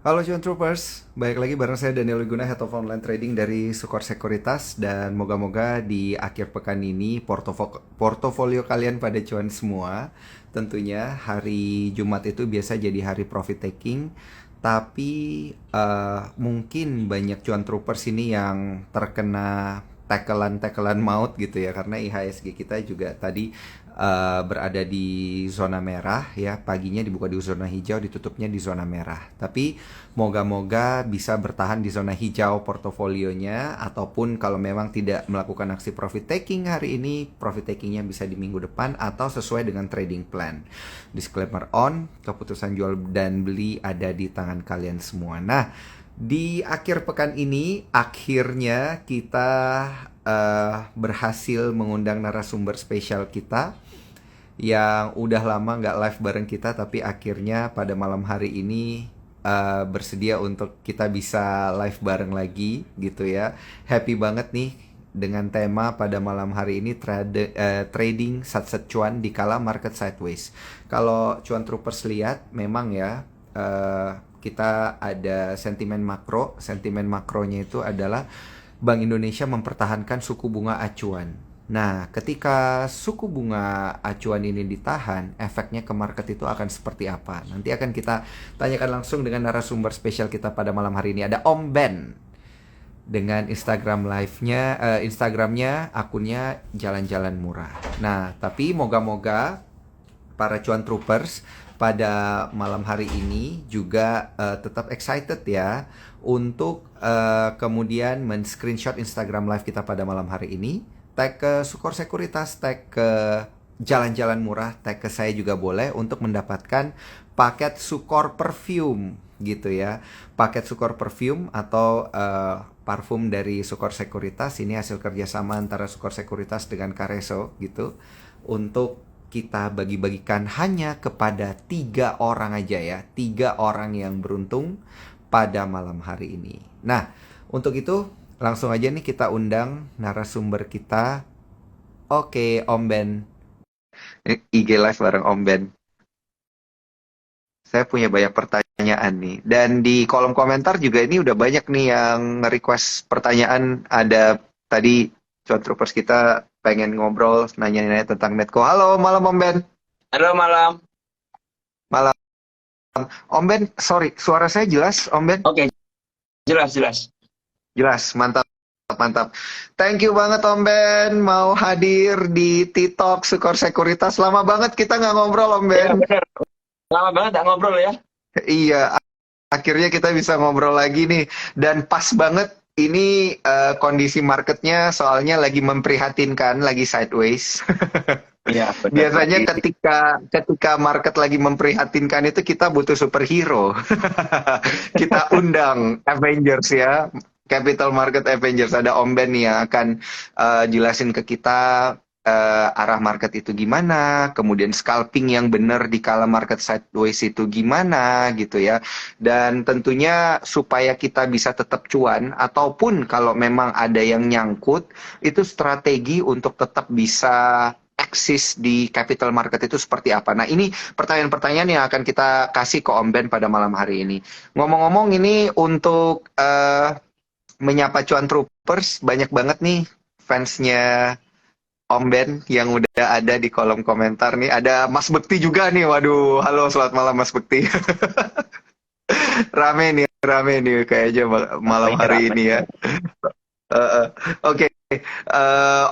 Halo John Troopers, balik lagi bareng saya Daniel Wiguna, Head of Online Trading dari Sukor Sekuritas. Dan moga-moga di akhir pekan ini portofolio kalian pada cuan semua. Tentunya hari Jumat itu biasa jadi hari profit taking. Tapi mungkin banyak cuan troopers ini yang terkena tackle-tackle maut gitu ya. Karena IHSG kita juga tadi berada di zona merah ya. Paginya dibuka di zona hijau, ditutupnya di zona merah. Tapi moga-moga bisa bertahan di zona hijau portofolionya, ataupun kalau memang tidak melakukan aksi profit taking hari ini, profit takingnya bisa di minggu depan atau sesuai dengan trading plan. Disclaimer on, keputusan jual dan beli ada di tangan kalian semua. Nah, di akhir pekan ini akhirnya kita berhasil mengundang narasumber spesial kita yang udah lama nggak live bareng kita, tapi akhirnya pada malam hari ini bersedia untuk kita bisa live bareng lagi gitu ya. Happy banget nih dengan tema pada malam hari ini, trading satset cuan di kala market sideways. Kalau cuan troopers lihat memang ya, kita ada sentimen makro. Sentimen makronya itu adalah Bank Indonesia mempertahankan suku bunga acuan. Nah, ketika suku bunga acuan ini ditahan, efeknya ke market itu akan seperti apa? Nanti akan kita tanyakan langsung dengan narasumber spesial kita pada malam hari ini. Ada Om Ben dengan Instagram live-nya, Instagramnya akunnya jalan-jalan murah. Nah, tapi moga-moga para cuan troopers pada malam hari ini juga tetap excited ya untuk kemudian men-screenshot Instagram live kita pada malam hari ini, tag ke Sukor Sekuritas, tag ke jalan-jalan murah, tag ke saya juga boleh untuk mendapatkan paket Sukor Perfume gitu ya. Paket Sukor Perfume atau parfum dari Sukor Sekuritas. Ini hasil kerjasama antara Sukor Sekuritas dengan Careso gitu, untuk kita bagi-bagikan hanya kepada 3 orang aja ya. 3 orang yang beruntung pada malam hari ini. Nah, untuk itu langsung aja nih kita undang narasumber kita. Oke, Om Ben. IG Live bareng Om Ben. Saya punya banyak pertanyaan nih. Dan di kolom komentar juga ini udah banyak nih yang request pertanyaan. Ada tadi cuan troopers kita pengen ngobrol, nanya-nanya tentang Netco. Halo, malam Om Ben. Halo malam. Malam. Om Ben, sorry, suara saya jelas, Om Ben? Oke, jelas jelas. Jelas, mantap, mantap. Thank you banget Om Ben, mau hadir di TikTok Sukor Sekuritas. Lama banget kita nggak ngobrol Om Ya Ben. benar. Lama banget nggak ngobrol ya. Iya, akhirnya kita bisa ngobrol lagi nih. Dan pas banget ini kondisi marketnya soalnya lagi memprihatinkan, lagi sideways. Iya benar Biasanya lagi. ketika market lagi memprihatinkan itu kita butuh superhero. Kita undang Avengers ya. Capital Market Avengers, ada Om Ben nih yang akan jelasin ke kita arah market itu gimana, kemudian scalping yang benar di kala market sideways itu gimana gitu ya. Dan tentunya supaya kita bisa tetap cuan, ataupun kalau memang ada yang nyangkut, itu strategi untuk tetap bisa eksis di capital market itu seperti apa. Nah, ini pertanyaan-pertanyaan yang akan kita kasih ke Om Ben pada malam hari ini. Ngomong-ngomong, ini untuk menyapa cuan troopers, banyak banget nih fansnya Om Ben yang udah ada di kolom komentar nih. Ada Mas Bekti juga nih. Waduh, halo, selamat malam Mas Bekti. Rame nih kayaknya malam Ramai hari ramai. ini ya. Oke,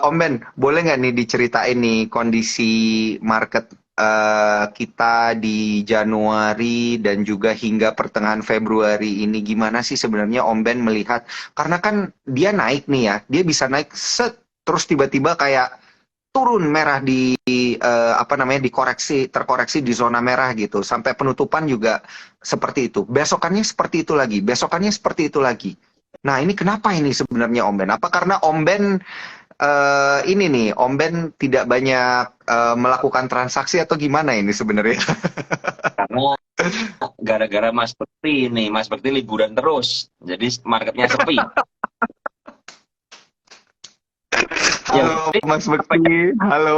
Om Ben, boleh nggak nih diceritain nih kondisi market kita di Januari dan juga hingga pertengahan Februari ini, gimana sih sebenarnya Om Ben melihat? Karena kan dia naik nih ya, dia bisa naik set, terus tiba-tiba kayak turun merah di apa namanya, terkoreksi di zona merah gitu, sampai penutupan juga seperti itu. Besokannya seperti itu lagi, besokannya seperti itu lagi. Nah, ini kenapa ini sebenarnya Om Ben? Apa karena Om Ben ini nih, Om Ben tidak banyak melakukan transaksi atau gimana ini sebenarnya? Karena gara-gara Mas Bekti ini, Mas Bekti liburan terus. Jadi marketnya sepi. Ya, Halo jadi Mas apa ya? Bekti, halo.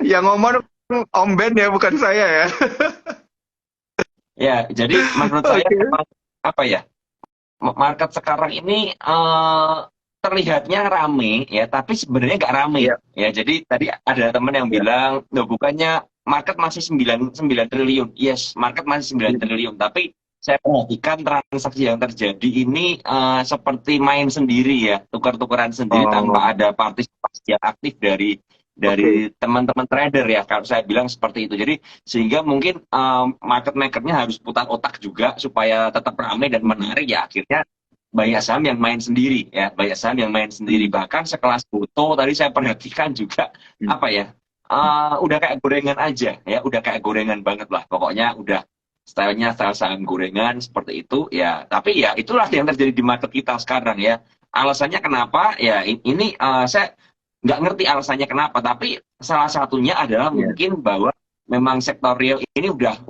Yang ngomong Om Ben ya, bukan saya ya. Ya, jadi menurut saya Oke. memang apa ya? Market sekarang ini terlihatnya rame ya, tapi sebenarnya nggak rame Iya. ya. Jadi tadi ada teman yang Iya. bilang, loh bukannya market masih 9 triliun. Yes, market masih 9 Hmm. triliun, tapi saya perhatikan transaksi yang terjadi ini seperti main sendiri ya, tukar-tukaran sendiri Oh, tanpa ada partisipasi yang aktif oke. dari teman-teman trader ya, kalau saya bilang seperti itu. Jadi sehingga mungkin market makernya harus putar otak juga supaya tetap ramai dan Hmm. menarik ya, akhirnya banyak saham yang main sendiri ya, banyak saham yang main sendiri, Hmm. bahkan sekelas Goto tadi saya perhatikan juga Hmm. apa ya, udah kayak gorengan aja ya, udah kayak gorengan banget lah pokoknya, udah stylenya style saham gorengan seperti itu ya. Tapi ya itulah yang terjadi di market kita sekarang ya. Alasannya kenapa ya, ini saya nggak ngerti alasannya kenapa, tapi salah satunya adalah Iya. mungkin bahwa memang sektor real ini udah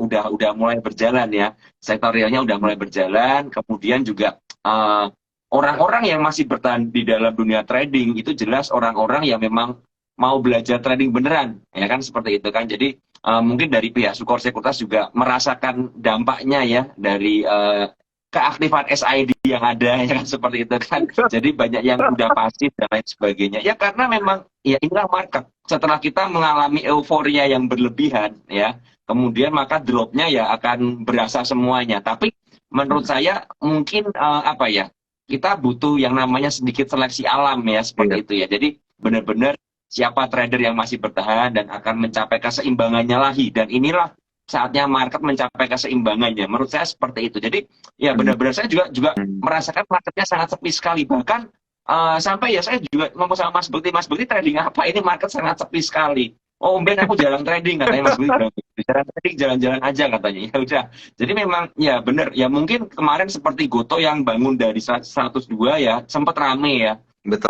mulai berjalan ya, sektor realnya udah Hmm. mulai berjalan, kemudian juga eh, orang-orang yang masih bertahan di dalam dunia trading itu jelas orang-orang yang memang mau belajar trading beneran, ya kan seperti itu kan. Jadi mungkin dari pihak Sukor Sekuritas juga merasakan dampaknya ya dari keaktifan SID yang ada ya kan seperti itu kan. Jadi banyak yang udah pasif dan lain sebagainya. Ya karena memang ya inilah market. Setelah kita mengalami euforia yang berlebihan ya, kemudian maka dropnya ya akan berasa semuanya. Tapi menurut Hmm. saya mungkin apa ya, kita butuh yang namanya sedikit seleksi alam ya, Iya. seperti itu ya. Jadi benar-benar siapa trader yang masih bertahan dan akan mencapai keseimbangannya lagi, dan inilah saatnya market mencapai keseimbangannya, menurut saya seperti itu. Jadi ya Hmm. benar-benar saya juga Hmm. merasakan marketnya sangat sepi sekali, bahkan sampai ya saya juga ngomong sama Mas Bekti trading apa ini, market sangat sepi sekali. Oh, Ben aku jarang trading katanya Mas Bekti, jarang trading, jalan-jalan aja katanya. Ya udah. Jadi memang ya benar ya, mungkin kemarin seperti Goto yang bangun dari 102 ya sempat rame ya. Betul.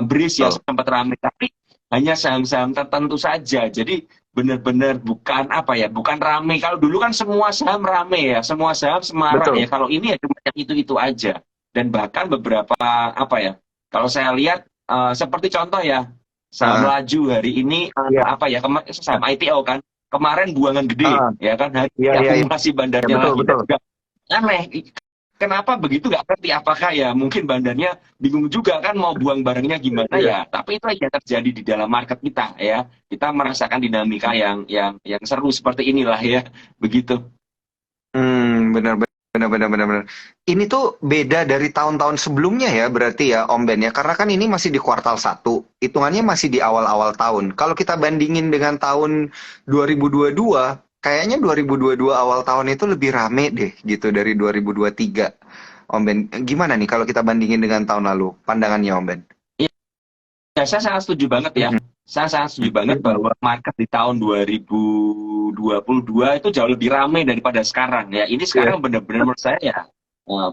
Breeze ya sempat rame, tapi hanya saham-saham tertentu saja. Jadi benar-benar bukan apa ya, bukan rame. Kalau dulu kan semua saham rame ya, semua saham semarak ya. Betul. Kalau ini ya cuma yang itu-itu aja. Dan bahkan beberapa apa ya, kalau saya lihat seperti contoh ya, saham Ah, laju hari ini iya. apa ya, saham IPO kan, kemarin buangan gede Ah, ya kan, hari iya, ini iya, iya. akumulasi Ya, bandarnya betul, lagi, dan betul. juga aneh. Kenapa begitu nggak ngerti, apakah ya mungkin bandarnya bingung juga kan mau buang barangnya gimana Iya. ya, tapi itu yang terjadi di dalam market kita ya, kita merasakan dinamika yang seru seperti inilah ya, begitu. Benar, benar, benar, benar, benar. Ini tuh beda dari tahun-tahun sebelumnya ya, berarti ya, Om Ben ya. Karena kan ini masih di kuartal satu, hitungannya masih di awal-awal tahun. Kalau kita bandingin dengan tahun 2022, kayaknya 2022 awal tahun itu lebih rame deh gitu dari 2023. Om Ben, gimana nih kalau kita bandingin dengan tahun lalu? Pandangannya Om Ben? Ya, saya sangat setuju banget ya. Mhm. Saya sangat setuju banget Mhm. bahwa market di tahun 2022 itu jauh lebih ramai daripada sekarang ya. Ini Iya. sekarang benar-benar menurut saya ya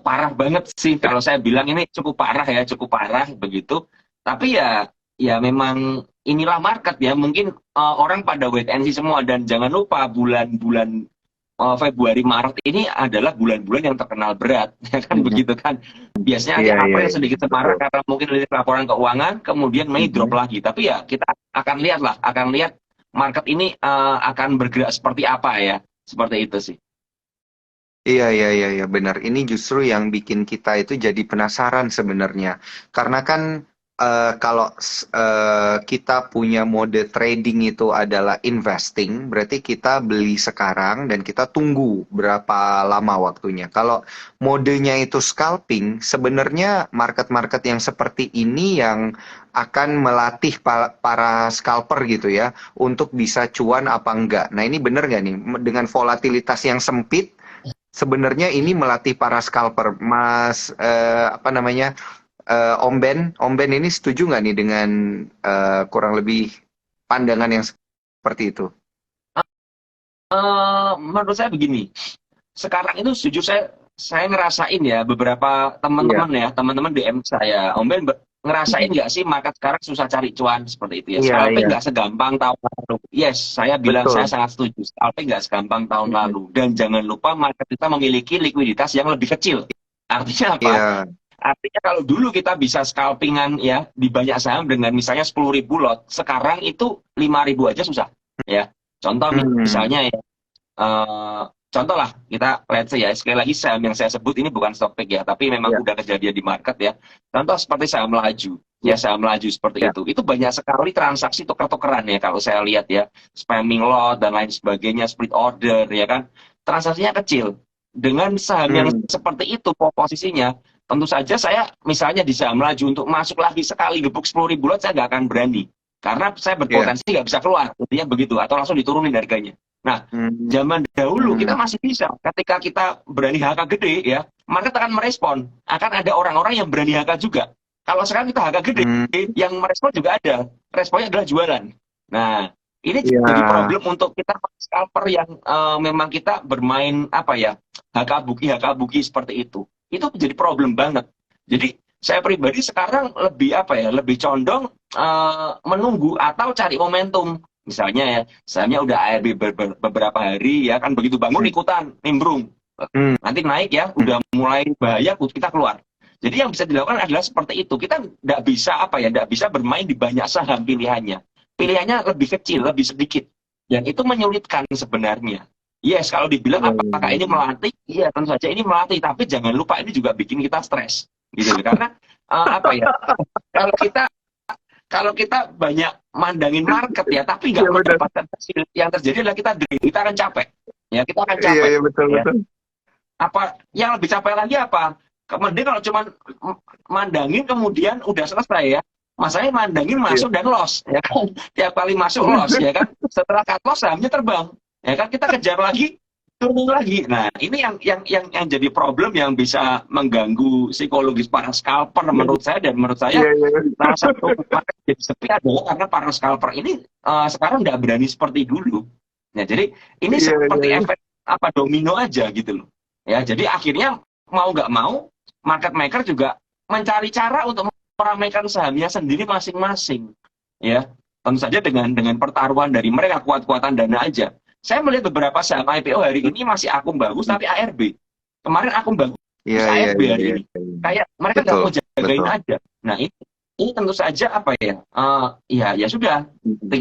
parah banget sih. Kalau saya bilang ini cukup parah ya, cukup parah begitu. Tapi ya ya memang inilah market ya. Mungkin orang pada wait and see semua, dan jangan lupa bulan-bulan Februari Maret ini adalah bulan-bulan yang terkenal berat ya kan Mhm. begitu kan. Biasanya nanti Iya, iya, April iya. sedikit semarak Betul. karena mungkin lihat laporan keuangan, kemudian Mei drop Mhm. lagi. Tapi ya kita akan lihat lah, akan lihat market ini akan bergerak seperti apa ya, seperti itu sih. Iya, iya, iya, iya, benar. Ini justru yang bikin kita itu jadi penasaran sebenarnya. Karena kan kalau kita punya mode trading itu adalah investing, berarti kita beli sekarang dan kita tunggu berapa lama waktunya. Kalau modenya itu scalping, sebenarnya market-market yang seperti ini yang akan melatih para scalper gitu ya, untuk bisa cuan apa enggak. Nah, ini benar nggak nih? Dengan volatilitas yang sempit, sebenarnya ini melatih para scalper, Mas, apa namanya, Om Ben ini setuju nggak nih dengan kurang lebih pandangan yang seperti itu? Menurut saya begini, sekarang itu jujur saya ngerasain ya, beberapa Iya, teman-teman DM saya, Om Ben ngerasain nggak sih market sekarang susah cari cuan seperti itu ya, iya, scalping iya, nggak segampang tahun lalu. Yes, saya bilang saya betul. sangat setuju, scalping nggak segampang tahun lalu, dan jangan lupa market kita memiliki likuiditas yang lebih kecil. Artinya apa? Iya, Artinya kalau dulu kita bisa scalpingan ya di banyak saham dengan misalnya 10.000 lot, sekarang itu 5.000 aja susah ya. Contoh hmm, misalnya ya, contoh lah kita let's say ya, sekali lagi saham yang saya sebut ini bukan stock pick ya, tapi memang Ya, udah kejadian di market ya. Contoh seperti saham laju, ya saham laju seperti ya. itu banyak sekali transaksi tuker-tukeran ya kalau saya lihat ya, spamming lot dan lain sebagainya, split order ya kan, transaksinya kecil. Dengan saham yang Hmm, seperti itu posisinya, tentu saja saya misalnya di saham laju untuk masuk lagi sekali gebuk 10.000 lot saya nggak akan berani, karena saya ya. berpotensi nggak bisa keluar, intinya begitu, atau langsung diturunin harganya. Nah, Hmm, zaman dahulu kita hmm, masih bisa, ketika kita berani HK gede ya, market akan merespon, akan ada orang-orang yang berani HK juga. Kalau sekarang kita HK gede, hmm. yang merespon juga ada, responnya adalah jualan. Nah, ini jadi Ya, problem untuk kita scalper yang memang kita bermain apa ya, HK buki seperti itu menjadi problem banget. Jadi saya pribadi sekarang lebih apa ya, lebih condong menunggu atau cari momentum. Misalnya ya, sahamnya udah ARB beberapa hari ya kan, begitu bangun hmm, ikutan nimbrung. hmm, Nanti naik ya, hmm. udah mulai bahaya kita keluar. Jadi yang bisa dilakukan adalah seperti itu. Kita nggak bisa apa ya, nggak bisa bermain di banyak saham pilihannya. Pilihannya lebih kecil, lebih sedikit. Dan itu menyulitkan sebenarnya. Yes, kalau dibilang Iya, iya, apakah ini iya. melatih? Iya, tentu saja ini melatih. Tapi jangan lupa ini juga bikin kita stres. Gitu loh. Karena apa ya, kalau kita kalau kita banyak mandangin market ya, tapi Iya nggak benar. mendapatkan hasil, yang terjadi adalah kita drain, kita akan capek. Ya, kita akan Iya, capek. iya betul Ya, betul. apa yang lebih capek lagi apa? Kemudian kalau cuma mandangin kemudian udah selesai ya. Masalahnya mandangin Iya. masuk dan loss ya kan. Tiap kali masuk loss ya kan. Setelah cut loss sahamnya terbang. Ya kan, kita kejar lagi, turun lagi. Nah, ini yang jadi problem yang bisa mengganggu psikologis para scalper menurut saya, dan menurut saya Iya, iya. salah satu market jadi sepi adalah karena para scalper ini sekarang nggak berani seperti dulu. Nah, jadi ini Iya, iya, seperti iya. efek apa domino aja gitu loh. Ya, jadi akhirnya mau nggak mau market maker juga mencari cara untuk meramaikan sahamnya sendiri masing-masing. Ya, tentu saja dengan pertaruhan dari mereka, kuat-kuatan dana aja. Saya melihat beberapa saham IPO hari ini masih akun bagus tapi ARB. Kemarin akun bagus Iya, iya, ARB iya, hari iya. ini. Kayak mereka nggak Betul, mau jagain betul. aja. Nah, ini tentu saja apa ya? Ya sudah,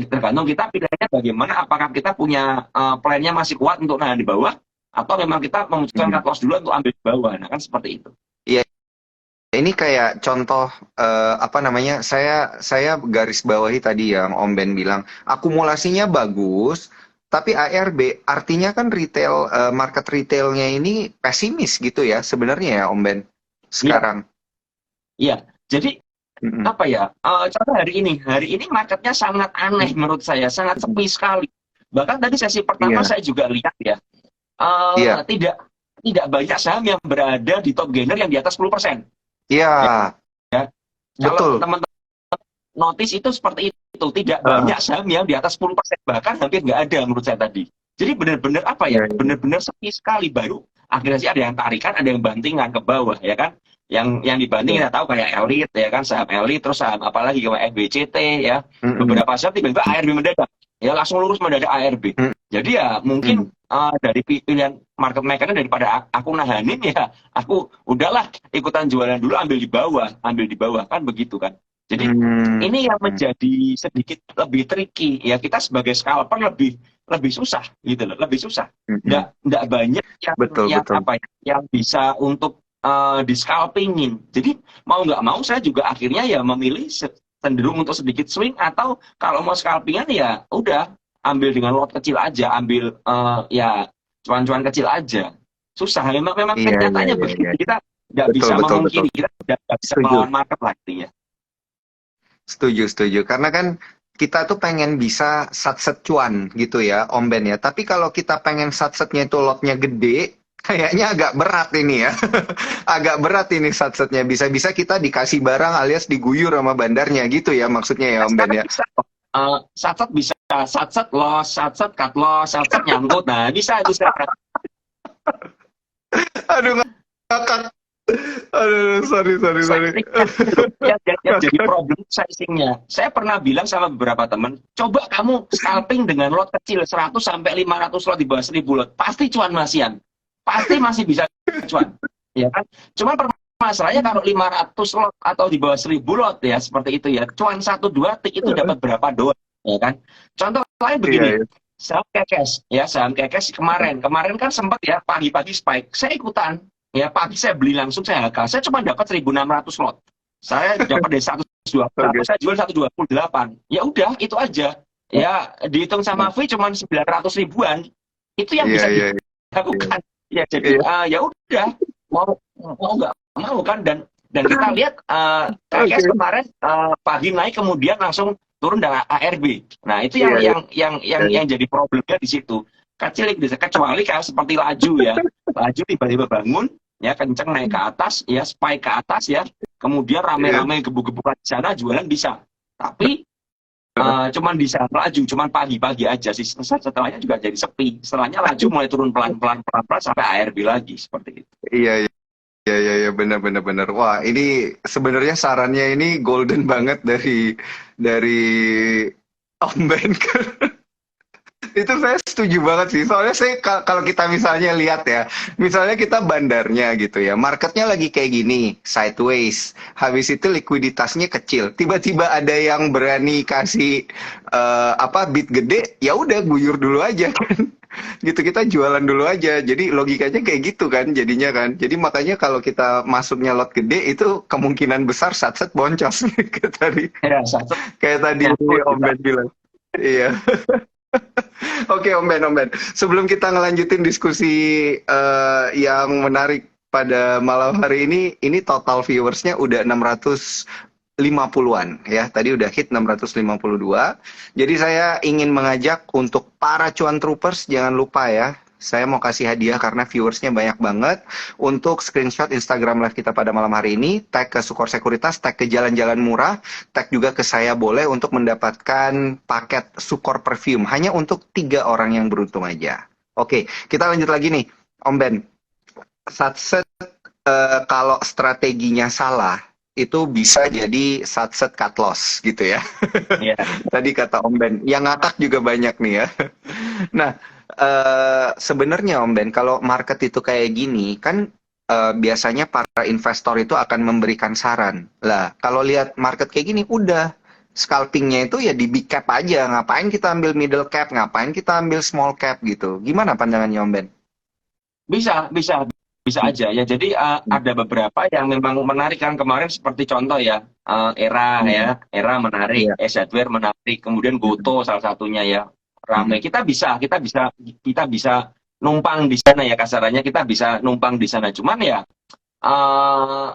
tergantung kita pilihannya bagaimana. Apakah kita punya plannya masih kuat untuk nahan di bawah, atau memang kita memutuskan Hmm. cut loss dulu untuk ambil di bawah. Nah, kan seperti itu. Iya, ini kayak contoh apa namanya? Saya garis bawahi tadi yang Om Ben bilang, akumulasinya bagus, tapi ARB artinya kan retail market retailnya ini pesimis gitu ya sebenarnya ya Om Ben Iya, sekarang. iya. Jadi Mm-mm. apa ya? Contoh hari ini marketnya sangat aneh menurut saya, sangat sepi sekali. Bahkan tadi sesi pertama Iya, saya juga lihat ya, iya, tidak tidak banyak saham yang berada di top gainer yang di atas 10%. iya, Ya, kalau betul. teman-teman notice itu seperti itu, tidak Heeh. banyak saham yang di atas 10%, bahkan hampir nggak ada menurut saya tadi. Jadi benar-benar apa ya, Iya, iya. benar-benar sepi sekali. Baru akhirnya sih ada yang tarikan, ada yang bantingan ke bawah ya kan. Yang dibanting Iya. kita tahu kayak Elite ya kan, saham Elite, terus saham apalagi kayak FBCT ya. Mm-mm. Beberapa saham tiba-tiba ARB mendadak. Ya langsung lurus mendadak ARB. Jadi ya mungkin Mm-mm. dari pilihan market makernya, daripada aku nahanin ya, aku udahlah ikutan jualan dulu, ambil di bawah kan begitu kan. Jadi Hmm. ini yang menjadi sedikit lebih tricky ya, kita sebagai scalper lebih lebih susah gitu loh, lebih susah. Mm-mm. Nggak banyak Betul, yang betul. apa ya, yang bisa untuk di scalpingin. Jadi mau nggak mau saya juga akhirnya ya memilih cenderung untuk sedikit swing, atau kalau mau scalpingan ya udah ambil dengan lot kecil aja, ambil ya cuan-cuan kecil aja. Susah, memang Iya, iya, kenyataannya iya, begitu. iya. Kita nggak Betul, bisa betul, betul. memungkiri, kita nggak bisa Setuju, melawan market lah intinya. setuju, setuju. Karena kan kita tuh pengen bisa satset cuan gitu ya, Om Ben ya. Tapi kalau kita pengen satsetnya itu lotnya gede, kayaknya agak berat ini ya. Agak berat ini satsetnya. Bisa-bisa kita dikasih barang alias diguyur sama bandarnya gitu ya maksudnya ya, Om Ben Sekarang ya. bisa kok. Satset bisa, satset loss, satset cut loss, satset nyangkut. Nah, bisa itu sekarang. Aduh, ngakak. Aduh, sorry, sorry, sorry. Sizingnya itu yang jadi problem, sizingnya. Saya pernah bilang sama beberapa teman, coba kamu scalping dengan lot kecil 100 sampai 500 lot di bawah 1000 lot, pasti cuan masian. Pasti masih bisa cuan. Ya kan? Cuma masalahnya kalau 500 lot atau di bawah 1000 lot ya seperti itu ya, cuan 1-2 tik itu dapat berapa doang, ya kan? Contoh lain Iya, begini, iya. saham kekes kemarin kan sempat ya pagi-pagi spike, saya ikutan, ya pagi saya beli langsung, saya cuma dapat 1.600 lot, saya dapat dari 121, Oke. saya jual 128, ya udah itu aja, ya dihitung sama fee cuma 900 ribuan, itu yang Iya, bisa iya, dilakukan, ya jadi iya. ya udah, mau mau nggak mau kan, dan kita lihat Oke. KKS kemarin pagi naik kemudian langsung turun dengan ARB. Nah, itu Iya, iya. yang jadi problemnya di situ. Kecil bisa, kecuali kayak seperti laju ya. Laju tiba-tiba bangun ya, kenceng naik ke atas ya, spike ke atas ya. Kemudian Iya. rame-rame gebuk-gebukan di sana jualan bisa. Tapi cuman di saat laju, cuman pagi-pagi aja sih. Setelahnya juga jadi sepi. Setelahnya laju mulai turun pelan-pelan sampai ARB lagi seperti itu. Iya, iya. Iya, iya, iya, benar, benar, benar. Wah, ini sebenarnya sarannya ini golden banget dari Om Ben. Itu saya setuju banget sih. Soalnya kalau kita misalnya lihat ya, misalnya kita bandarnya gitu ya, marketnya lagi kayak gini, sideways. Habis itu likuiditasnya kecil. Tiba-tiba ada yang berani kasih bid gede, ya udah guyur dulu aja kan. Gitu kita jualan dulu aja. Jadi logikanya kayak gitu kan jadinya kan. Jadi makanya kalau kita masuknya lot gede itu kemungkinan besar satset boncos Ya, satu kayak tadi nyangkut Om kita. Ben bilang. Iya. Oke, Om Ben, Om Ben. Sebelum kita ngelanjutin diskusi yang menarik pada malam hari ini total viewersnya udah 650-an ya. Tadi udah hit 652. Jadi saya ingin mengajak untuk para cuan troopers, jangan lupa ya. Saya mau kasih hadiah karena viewersnya banyak banget. Untuk screenshot Instagram live kita pada malam hari ini, tag ke Sukor Sekuritas, tag ke Jalan-Jalan Murah, tag juga ke saya boleh untuk mendapatkan paket Sukor Perfume. Hanya untuk 3 orang yang beruntung aja. Oke, kita lanjut lagi nih, Om Ben. Satset kalau strateginya salah, itu bisa jadi satset cut loss gitu ya. Ya. Tadi kata Om Ben, yang ngakak juga banyak nih ya. Nah, sebenarnya Om Ben, kalau market itu kayak gini, kan biasanya para investor itu akan memberikan saran. Lah, kalau lihat market kayak gini, udah scalpingnya itu ya di big cap aja. Ngapain kita ambil middle cap? Ngapain kita ambil small cap gitu? Gimana pandangannya Om Ben? Bisa aja ya. Jadi ada beberapa yang memang menarik kan kemarin seperti contoh ya, Era menarik, Iya. S Hardware menarik, kemudian Goto salah satunya ya rame. Kita bisa numpang di sana ya, kasarannya kita bisa numpang di sana. Cuman ya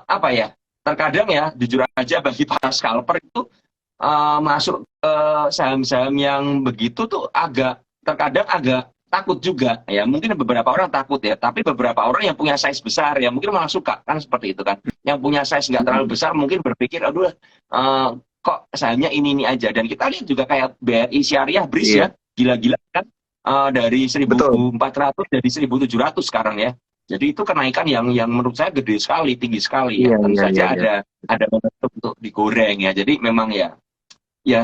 apa ya? Terkadang ya jujur aja bagi para scalper itu masuk ke saham-saham yang begitu tuh terkadang agak takut juga ya, mungkin beberapa orang takut ya, tapi beberapa orang yang punya size besar ya mungkin malah suka kan seperti itu kan, yang punya size nggak terlalu besar mungkin berpikir aduh kok sahamnya ini aja, dan kita lihat juga kayak BRI Syariah BRIS ya, Iya, gila-gila kan, dari betul. 1.400 jadi 1.700 sekarang ya, jadi itu kenaikan yang menurut saya gede sekali, tinggi sekali ya, Iya, tentu iya, iya, saja iya. ada momentum untuk digoreng ya, jadi memang ya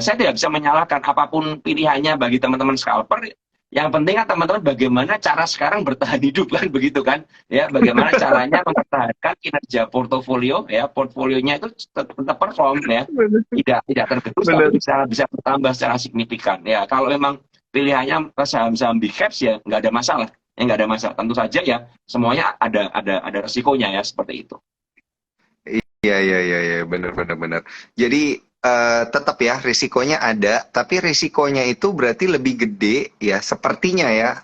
saya tidak bisa menyalahkan apapun pilihannya bagi teman-teman scalper. Yang penting kan teman-teman bagaimana cara sekarang bertahan hidup kan begitu kan? Ya, bagaimana caranya mempertahankan kinerja portofolio ya, portfolionya itu tetap perform ya. Bener, Tidak tergerus tapi bener. bisa bertambah secara signifikan. Ya, kalau memang pilihannya ke saham-saham big caps ya nggak ada masalah. Ya nggak ada masalah. Tentu saja ya semuanya ada resikonya ya seperti itu. Iya, iya, iya, iya, benar, benar, benar. Jadi tetap ya risikonya ada, tapi risikonya itu berarti lebih gede ya, sepertinya ya,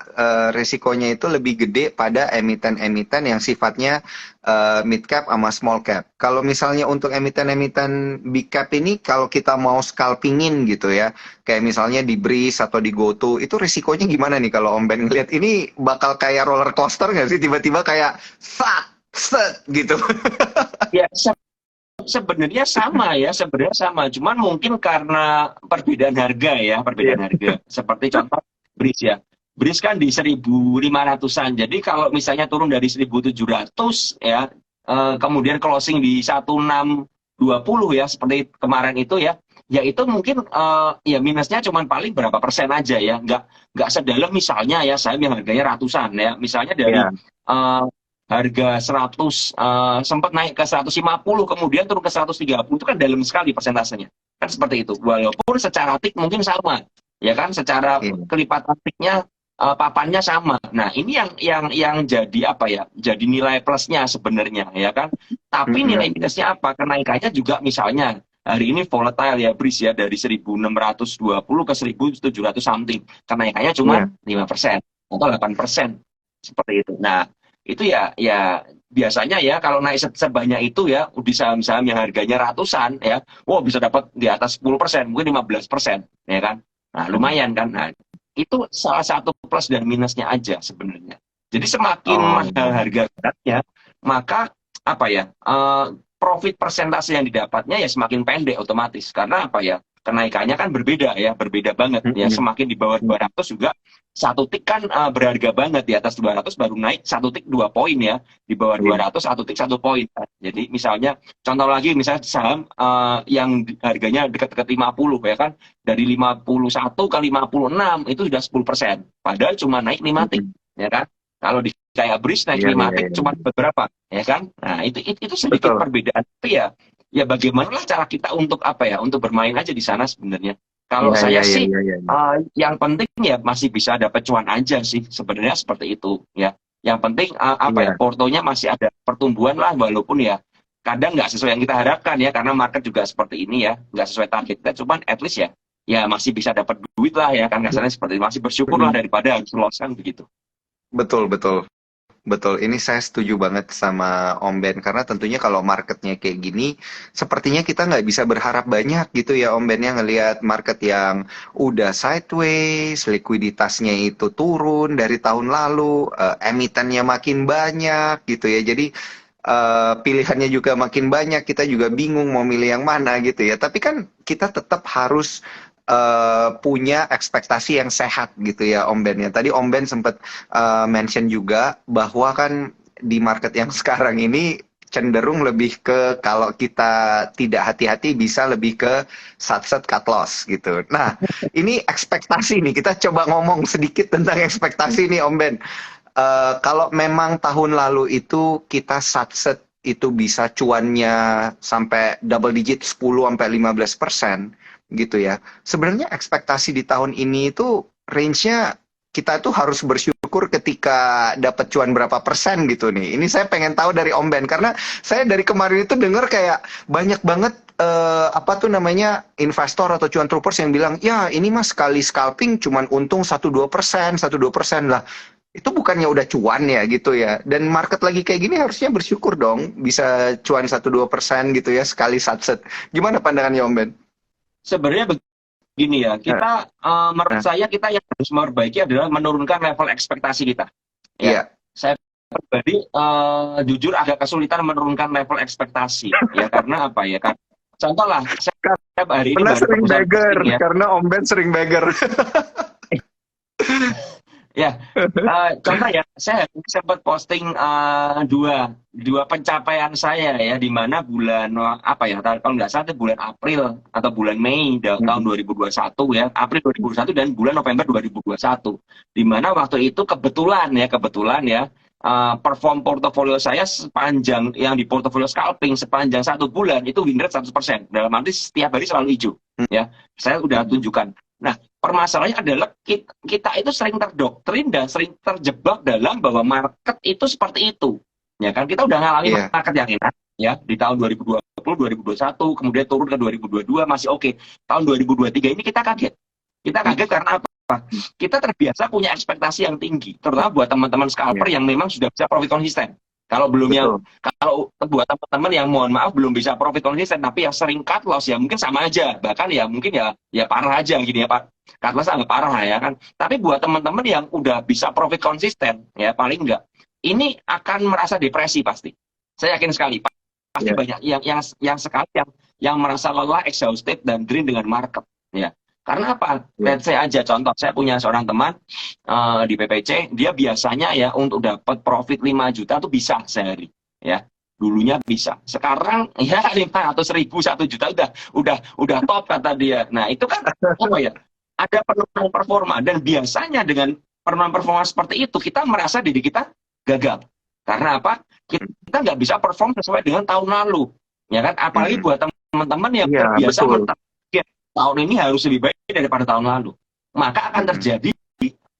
risikonya itu lebih gede pada emiten-emiten yang sifatnya mid cap sama small cap. Kalau misalnya untuk emiten-emiten big cap ini, kalau kita mau scalpingin gitu ya, kayak misalnya di Breeze atau di GoTo, itu risikonya gimana nih kalau Om Ben ngeliat ini bakal kayak roller coaster nggak sih? Tiba-tiba kayak sat, set gitu. Ya, sebenarnya sama, cuman mungkin karena perbedaan harga ya, Iya, perbedaan harga. Seperti contoh BRIS ya. BRIS kan di 1.500-an. Jadi kalau misalnya turun dari 1.700 ya, kemudian closing di 1.620 ya, seperti kemarin itu ya, ya itu mungkin ya minusnya cuman paling berapa persen aja ya, nggak sedalam misalnya ya saham yang harganya ratusan ya, misalnya dari iya, eh, harga 100 sempat naik ke 150 kemudian turun ke 130 itu kan dalam sekali persentasenya kan seperti itu, walaupun secara tik mungkin sama ya kan? Secara Iya. kelipatan peaknya papannya sama. Nah, ini yang jadi apa ya? Jadi nilai plusnya sebenarnya, ya kan? Tapi nilai Mm-mm. minusnya apa? Kenaikannya juga misalnya hari ini volatile ya, Bris ya, dari 1620 ke 1700 something. Kenaikannya cuma Iya. 5% atau 8%. Seperti itu. Nah, itu ya biasanya ya kalau naik sebanyak itu ya di saham-saham yang harganya ratusan ya, wow bisa dapat di atas 10%, mungkin 15%, ya kan? Nah, Mm. lumayan kan. Nah, itu salah satu plus dan minusnya aja sebenarnya. Jadi semakin mahal Oh, harga beratnya, maka apa ya? Profit persentase yang didapatnya ya semakin pendek otomatis. Karena apa ya? Kenaikannya kan berbeda ya, berbeda banget ya. mm-mm. Semakin di bawah 200 juga satu tik kan berharga banget, di atas 200 baru naik satu tik 2 poin ya, di bawah Iya. 200 satu tik 1 poin. Jadi misalnya contoh lagi misalnya saham yang harganya dekat-dekat 50 ya kan, dari 51 ke 56 itu sudah 10%, padahal cuma naik 5 tik, Mm-mm. ya kan. Kalau di kayak Breeze naik Iya, 5 iya, tik iya. cuma beberapa, ya kan. Nah itu sedikit Betul. perbedaan, tapi ya bagaimana cara kita untuk apa ya, untuk bermain aja di sana sebenarnya. Kalau Iya, iya, saya iya, sih iya, iya. yang penting ya masih bisa dapat cuan aja sih sebenarnya, seperti itu ya. Yang penting apa ya, Iya. portonya masih ada pertumbuhan lah, walaupun ya kadang nggak sesuai yang kita harapkan ya, karena market juga seperti ini ya, nggak sesuai target kita, cuman at least ya masih bisa dapat duit lah ya kan, kasarnya seperti itu. Masih bersyukur lah Mm-mm. daripada harus loss kan begitu. Betul, betul. Betul, ini saya setuju banget sama Om Ben karena tentunya kalau marketnya kayak gini, sepertinya kita nggak bisa berharap banyak gitu ya Om Ben ya, ngelihat market yang udah sideways, likuiditasnya itu turun dari tahun lalu, emitennya makin banyak gitu ya. Jadi pilihannya juga makin banyak, kita juga bingung mau milih yang mana gitu ya. Tapi kan kita tetap harus punya ekspektasi yang sehat gitu ya Om Ben ya. Tadi Om Ben sempat mention juga bahwa kan di market yang sekarang ini cenderung lebih ke kalau kita tidak hati-hati bisa lebih ke satset cut loss gitu. Nah, ini ekspektasi nih, kita coba ngomong sedikit tentang ekspektasi nih Om Ben. Kalau memang tahun lalu itu kita satset itu bisa cuannya sampai double digit 10 sampai 15% gitu ya. Sebenarnya ekspektasi di tahun ini itu range-nya kita tuh harus bersyukur ketika dapat cuan berapa persen gitu nih. Ini saya pengen tahu dari Om Ben karena saya dari kemarin itu dengar kayak banyak banget apa tuh namanya investor atau cuan troopers yang bilang ya ini mas sekali scalping cuman untung 1-2%, 1-2% lah. Itu bukannya udah cuan ya gitu ya. Dan market lagi kayak gini harusnya bersyukur dong bisa cuan 1-2% gitu ya sekali satset. Gimana pandangannya Om Ben? Sebenarnya begini ya, Nah, kita menurut nah, saya kita yang harus memperbaiki adalah menurunkan level ekspektasi kita. Ya, iya. saya pribadi jujur agak kesulitan menurunkan level ekspektasi ya, karena apa ya kan, contoh lah saya hari ini Karena baru sering barusan beggar, posting ya. karena Om Ben sering beggar. Ya, contoh ya, saya sempat posting dua pencapaian saya ya, di mana bulan apa ya, kalau nggak salah itu bulan April atau bulan Mei tahun 2021 ya, April 2021 dan bulan November 2021, di mana waktu itu kebetulan ya perform portofolio saya sepanjang yang di portofolio scalping sepanjang 1 bulan itu win rate 100%, dalam arti setiap hari selalu hijau ya, saya udah tunjukkan. Nah, permasalahannya adalah kita itu sering terdoktrin dan sering terjebak dalam bahwa market itu seperti itu. Ya kan, kita udah ngalami Iya, market yang enak ya di tahun 2020, 2021, kemudian turun ke 2022 masih oke. Tahun 2023 ini kita kaget. Kita kaget karena apa? Kita terbiasa punya ekspektasi yang tinggi, terutama buat teman-teman iya, scalper yang memang sudah bisa profit konsisten. Kalau belum yang betul. kalau buat teman-teman yang mohon maaf belum bisa profit konsisten tapi yang sering cut loss ya mungkin sama aja, bahkan ya mungkin ya parah aja gini ya Pak, cut loss agak parah ya kan. Tapi buat teman-teman yang udah bisa profit konsisten ya paling enggak ini akan merasa depresi pasti. Saya yakin sekali pasti Iya, banyak yang sekali yang merasa lelah, exhausted dan drain dengan market ya. Karena apa? iya. Let's say aja contoh, saya punya seorang teman di PPC, dia biasanya ya untuk dapat profit 5 juta tuh bisa sehari ya. Dulunya bisa. Sekarang ya 500.000 1 juta udah top kata dia. Nah, itu kan apa ya? Ada penurunan performa dan biasanya dengan penurunan performa seperti itu kita merasa diri kita gagal. Karena apa? Kita nggak bisa perform sesuai dengan tahun lalu. Ya kan? Apalagi Mm-mm. buat teman-teman yang Iya, terbiasa betul. mentarget tahun ini harus lebih baik daripada tahun lalu. maka akan Mm-mm. terjadi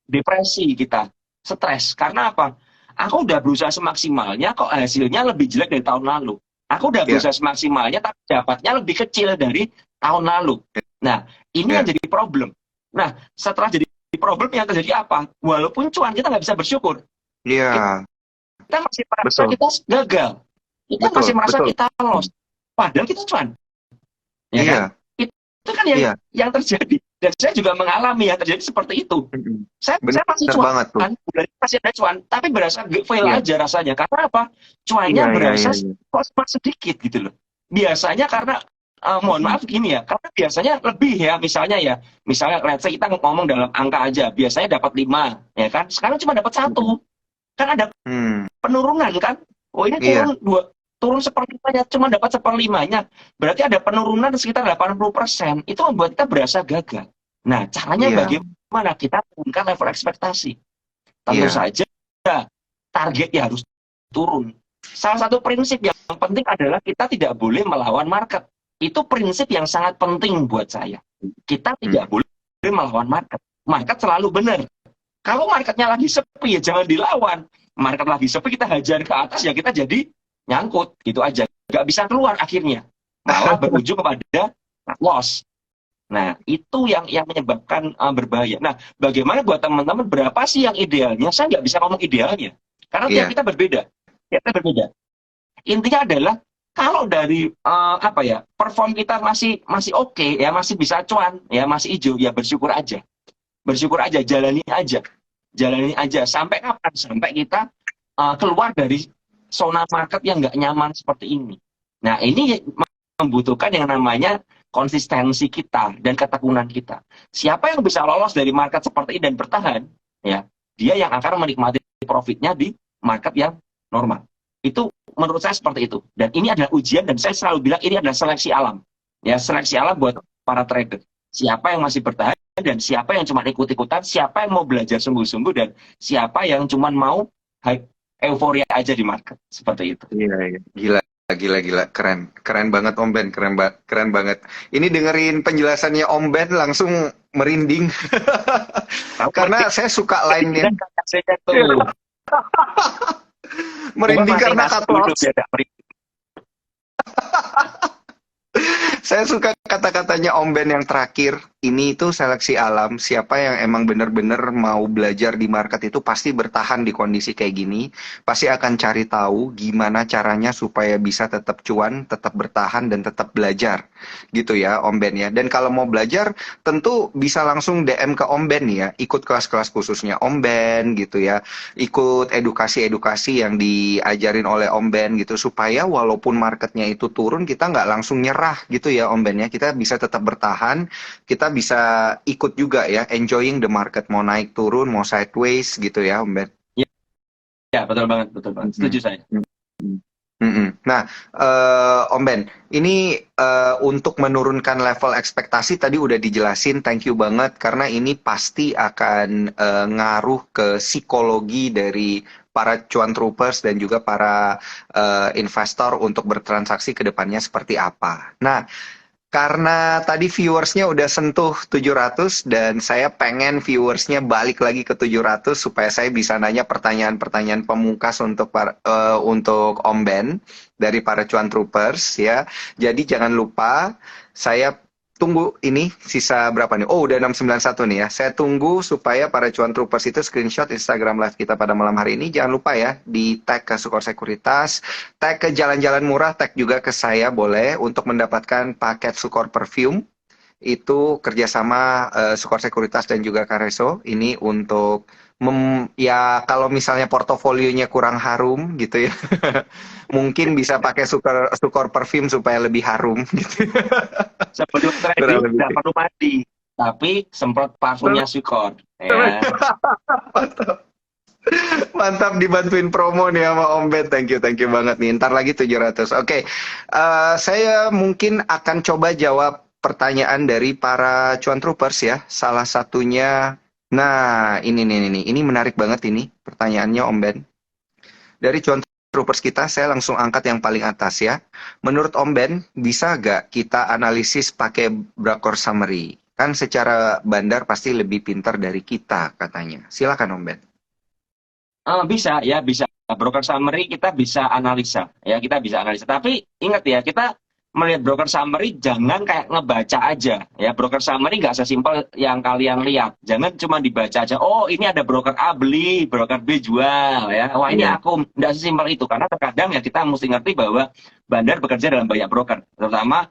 depresi kita, stres. Karena apa? Aku udah berusaha semaksimalnya, kok hasilnya lebih jelek dari tahun lalu. Aku udah Ya, berusaha semaksimalnya, tapi dapatnya lebih kecil dari tahun lalu. Nah, ini yang ya, jadi problem. Nah, setelah jadi problem, yang terjadi apa? Walaupun cuan, kita nggak bisa bersyukur. iya, Kita masih merasa betul, kita gagal. Kita masih betul, merasa betul. kita lost. Padahal kita cuan, ya kan? Iya, Itu kan yang iya. yang terjadi. Dan saya juga mengalami yang terjadi seperti itu. Mm-mm. Saya masih Bener banget tuh. cuan, bulan ini masih ada cuan, tapi berasa fail Iya, aja rasanya. Karena apa? Cuannya iya, iya, berasa iya, iya. kok cuma sedikit gitu loh. Biasanya karena mohon Mm-mm. maaf gini ya, karena biasanya lebih ya, misalnya let's say kita ngomong dalam angka aja, biasanya dapat 5, ya kan? Sekarang cuma dapat Mm-mm. 1. Kan ada Hmm, penurunan kan? Oh ini iya, turun seperlimanya, cuma dapat seperlimanya. Berarti ada penurunan sekitar 80%. Itu membuat kita berasa gagal. Nah, caranya iya, bagaimana? Kita turunkan level ekspektasi. Tentu iya, saja target ya harus turun. Salah satu prinsip yang penting adalah kita tidak boleh melawan market. Itu prinsip yang sangat penting buat saya. Kita tidak mm, boleh melawan market. Market selalu benar. Kalau marketnya lagi sepi ya jangan dilawan. Market lagi sepi kita hajar ke atas ya kita jadi nyangkut gitu aja. Nggak bisa keluar akhirnya. Malah berujung kepada loss. Nah, itu yang menyebabkan berbahaya. Nah, bagaimana buat teman-teman berapa sih yang idealnya? Saya nggak bisa ngomong idealnya. Karena tiap iya, kita berbeda. Tiap kita berbeda. Intinya adalah kalau dari apa ya, perform kita masih masih oke ya, masih bisa cuan, ya masih hijau, ya bersyukur aja. Bersyukur aja, jalani aja. Jalani aja sampai kapan? Sampai kita keluar dari zona market yang nggak nyaman seperti ini. Nah, ini membutuhkan yang namanya konsistensi kita dan ketekunan kita. Siapa yang bisa lolos dari market seperti ini dan bertahan, ya, dia yang akan menikmati profitnya di market yang normal. Itu menurut saya seperti itu. Dan ini adalah ujian dan saya selalu bilang ini adalah seleksi alam. Ya, seleksi alam buat para trader. Siapa yang masih bertahan dan siapa yang cuma ikut-ikutan, siapa yang mau belajar sungguh-sungguh dan siapa yang cuma mau euforia aja di market. Seperti itu. iya, iya. Gila, gila, gila, keren, keren banget Om Ben, keren banget. Ini dengerin penjelasannya Om Ben langsung merinding Kamu karena saya suka line-nya. kan saya tuh. Coba Merinding pakai karena nasi cut dulu loss. biar gak merinding. Saya suka kata-katanya Om Ben yang terakhir. Ini itu seleksi alam. Siapa yang emang bener-bener mau belajar di market itu pasti bertahan di kondisi kayak gini. Pasti akan cari tahu gimana caranya supaya bisa tetap cuan, tetap bertahan, dan tetap belajar. Gitu ya Om Ben ya. Dan kalau mau belajar, tentu bisa langsung DM ke Om Ben ya. Ikut kelas-kelas khususnya Om Ben gitu ya. Ikut edukasi-edukasi yang diajarin oleh Om Ben gitu. Supaya walaupun marketnya itu turun, kita nggak langsung nyerah gitu ya Om Ben ya. Kita bisa tetap bertahan, kita bisa ikut juga ya, enjoying the market, mau naik turun, mau sideways gitu ya Om Ben. Ya, betul banget, betul banget. Mm-mm. Setuju saya. Mm-mm. Nah, Om Ben, ini untuk menurunkan level ekspektasi tadi udah dijelasin, thank you banget, karena ini pasti akan ngaruh ke psikologi dari para cuan troopers dan juga para investor untuk bertransaksi ke depannya seperti apa. Nah, karena tadi viewersnya udah sentuh 700 dan saya pengen viewersnya balik lagi ke 700 supaya saya bisa nanya pertanyaan-pertanyaan pemungkas untuk Om Ben dari para cuan troopers ya. Jadi jangan lupa saya tunggu ini sisa berapa nih? Oh, udah 691 nih ya. Saya tunggu supaya para cuan troopers itu screenshot Instagram live kita pada malam hari ini. Jangan lupa ya di tag ke Sukor Sekuritas, tag ke Jalan-Jalan Murah, tag juga ke saya boleh untuk mendapatkan paket Sukor Perfume. Itu kerjasama Sukor Sekuritas dan juga Kareso. Ini untuk ya kalau misalnya portofolionya kurang harum gitu ya, mungkin bisa pakai Sukor Perfume supaya lebih harum gitu. Sebelum Kurang trading lebih. nggak perlu mandi, tapi semprot parfumnya Sukor. Ya. Mantap dibantuin promo nih sama Om Ben. Thank you banget nih. Ntar lagi 700. Oke, saya mungkin akan coba jawab pertanyaan dari para cuan troopers ya. Salah satunya, nah ini menarik banget ini pertanyaannya Om Ben. Dari cuan troopers kita, saya langsung angkat yang paling atas ya. Menurut Om Ben, bisa nggak kita analisis pakai Bracor Summary? Kan secara bandar pasti lebih pintar dari kita katanya. Silakan Om Ben. Bisa ya, bisa. Broker summary kita bisa analisa, ya kita bisa analisa. Tapi ingat ya, kita melihat broker summary jangan kayak ngebaca aja. Ya, broker summary nggak sesimpel yang kalian lihat. Jangan cuma dibaca aja. Oh, ini ada broker A beli, broker B jual, ya. Wah, ini Iya. aku nggak sesimpel itu. Karena terkadang ya kita mesti ngerti bahwa bandar bekerja dalam banyak broker, terutama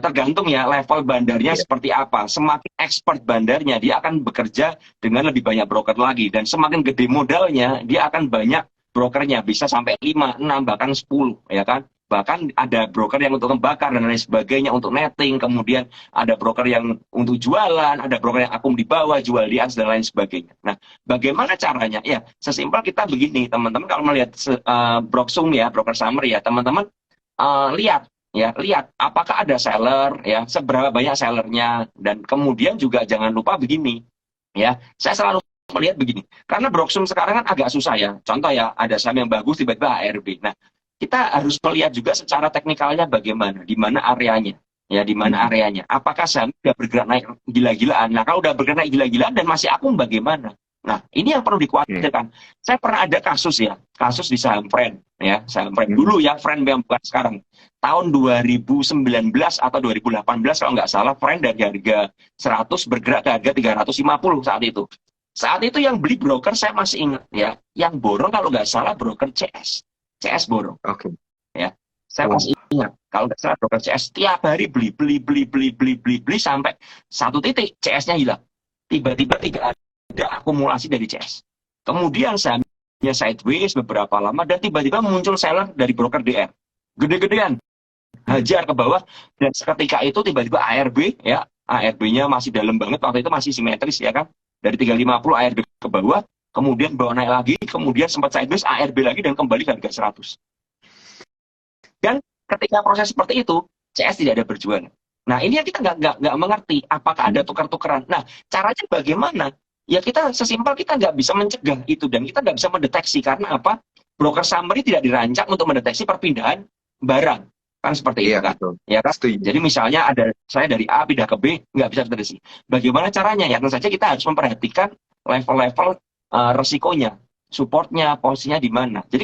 tergantung ya level bandarnya Iya. seperti apa. Semakin expert bandarnya, dia akan bekerja dengan lebih banyak broker lagi, dan semakin gede modalnya dia akan banyak brokernya, bisa sampai 5, 6 bahkan 10, ya kan. Bahkan ada broker yang untuk membakar dan lain sebagainya, untuk netting, kemudian ada broker yang untuk jualan, ada broker yang akum di bawah, jual di atas dan lain sebagainya. Nah, bagaimana caranya? Ya, sesimpel kita begini, teman-teman kalau melihat Broksum ya, broker summary ya, teman-teman lihat ya, lihat apakah ada seller ya, seberapa banyak sellernya, dan kemudian juga jangan lupa begini ya, saya selalu melihat begini, karena Broksum sekarang kan agak susah ya. Contoh ya, ada saham yang bagus tiba-tiba ARB. Nah, kita harus melihat juga secara teknikalnya bagaimana, di mana areanya, ya di mana areanya. Apakah saham sudah bergerak naik gila-gilaan? Nah, kalau udah bergerak naik gila-gilaan dan masih akum bagaimana? Nah, ini yang perlu Iya. dikhawatirkan. Saya pernah ada kasus ya, kasus di saham Friend, ya saham Friend dulu ya, Friend yang bukan sekarang. Tahun 2019 atau 2018 kalau nggak salah, Friend dari harga 100 bergerak ke harga 350 saat itu. Saat itu yang beli broker saya masih ingat ya, yang borong kalau nggak salah broker CS. CS borong Oke. ya. Saya Wah. masih ingat, kalau nggak salah broker CS tiap hari beli sampai satu titik CS-nya hilang. Tiba-tiba tidak ada akumulasi dari CS. Kemudian sahamnya sideways beberapa lama dan tiba-tiba muncul seller dari broker DR. Gede-gedean, hajar ke bawah, dan seketika itu tiba-tiba ARB ya, ARB-nya masih dalam banget waktu itu, masih simetris ya kan. Dari 350 ARB ke bawah, kemudian bawa naik lagi, kemudian sempat sideways ARB lagi dan kembali ke harga 100. Dan ketika proses seperti itu, CS tidak ada berjualan. Nah, ini yang kita nggak mengerti, apakah ada tukar-tukaran. Nah, caranya bagaimana? Ya kita sesimpel, kita nggak bisa mencegah itu, dan kita nggak bisa mendeteksi. Karena apa? Broker summary tidak dirancang untuk mendeteksi perpindahan barang. Kan seperti itu Iya, kan. betul. Ya kan? Setuju. Jadi misalnya ada saya dari A pindah ke B, nggak bisa terdeteksi. Bagaimana caranya? Ya tentu saja kita harus memperhatikan level-level resikonya, supportnya, posisinya di mana. Jadi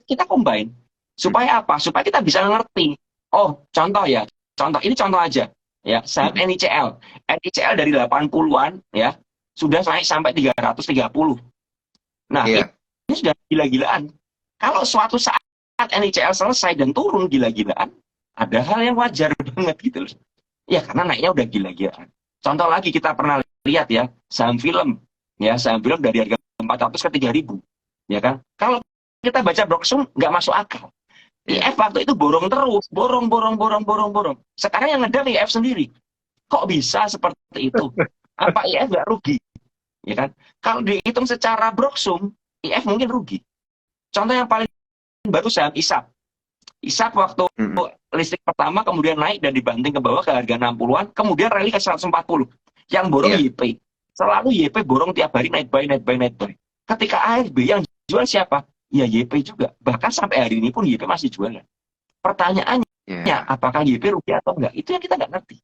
kita combine. Supaya apa? Supaya kita bisa ngerti. Oh, contoh ya. Contoh, ini contoh aja. Ya, saham NICL. NICL dari 80-an ya, sudah naik sampai 330. Nah, Iya. ini sudah gila-gilaan. Kalau suatu saat NICL selesai dan turun gila-gilaan, ada hal yang wajar banget gitu loh. Ya, karena naiknya udah gila-gilaan. Contoh lagi kita pernah lihat ya, saham film. Ya, saham film dari harga 400 ke 3000. Ya kan? Kalau kita baca Broksum, nggak masuk akal. Iya. IF waktu itu borong terus, borong. Sekarang yang ngedang IF sendiri. Kok bisa seperti itu? Apa IF nggak rugi? Ya kan? Kalau dihitung secara Broksum, IF mungkin rugi. Contoh yang paling baru saham ISAP. ISAP waktu listrik pertama kemudian naik dan dibanting ke bawah ke harga 60-an, kemudian rally ke 140. Yang borong Iya. YP. Selalu YP borong tiap hari, naik buy. Ketika ARB yang jual siapa? Ya YP juga. Bahkan sampai hari ini pun YP masih jualan. Pertanyaannya, Iya. apakah YP rugi atau enggak? Itu yang kita nggak ngerti.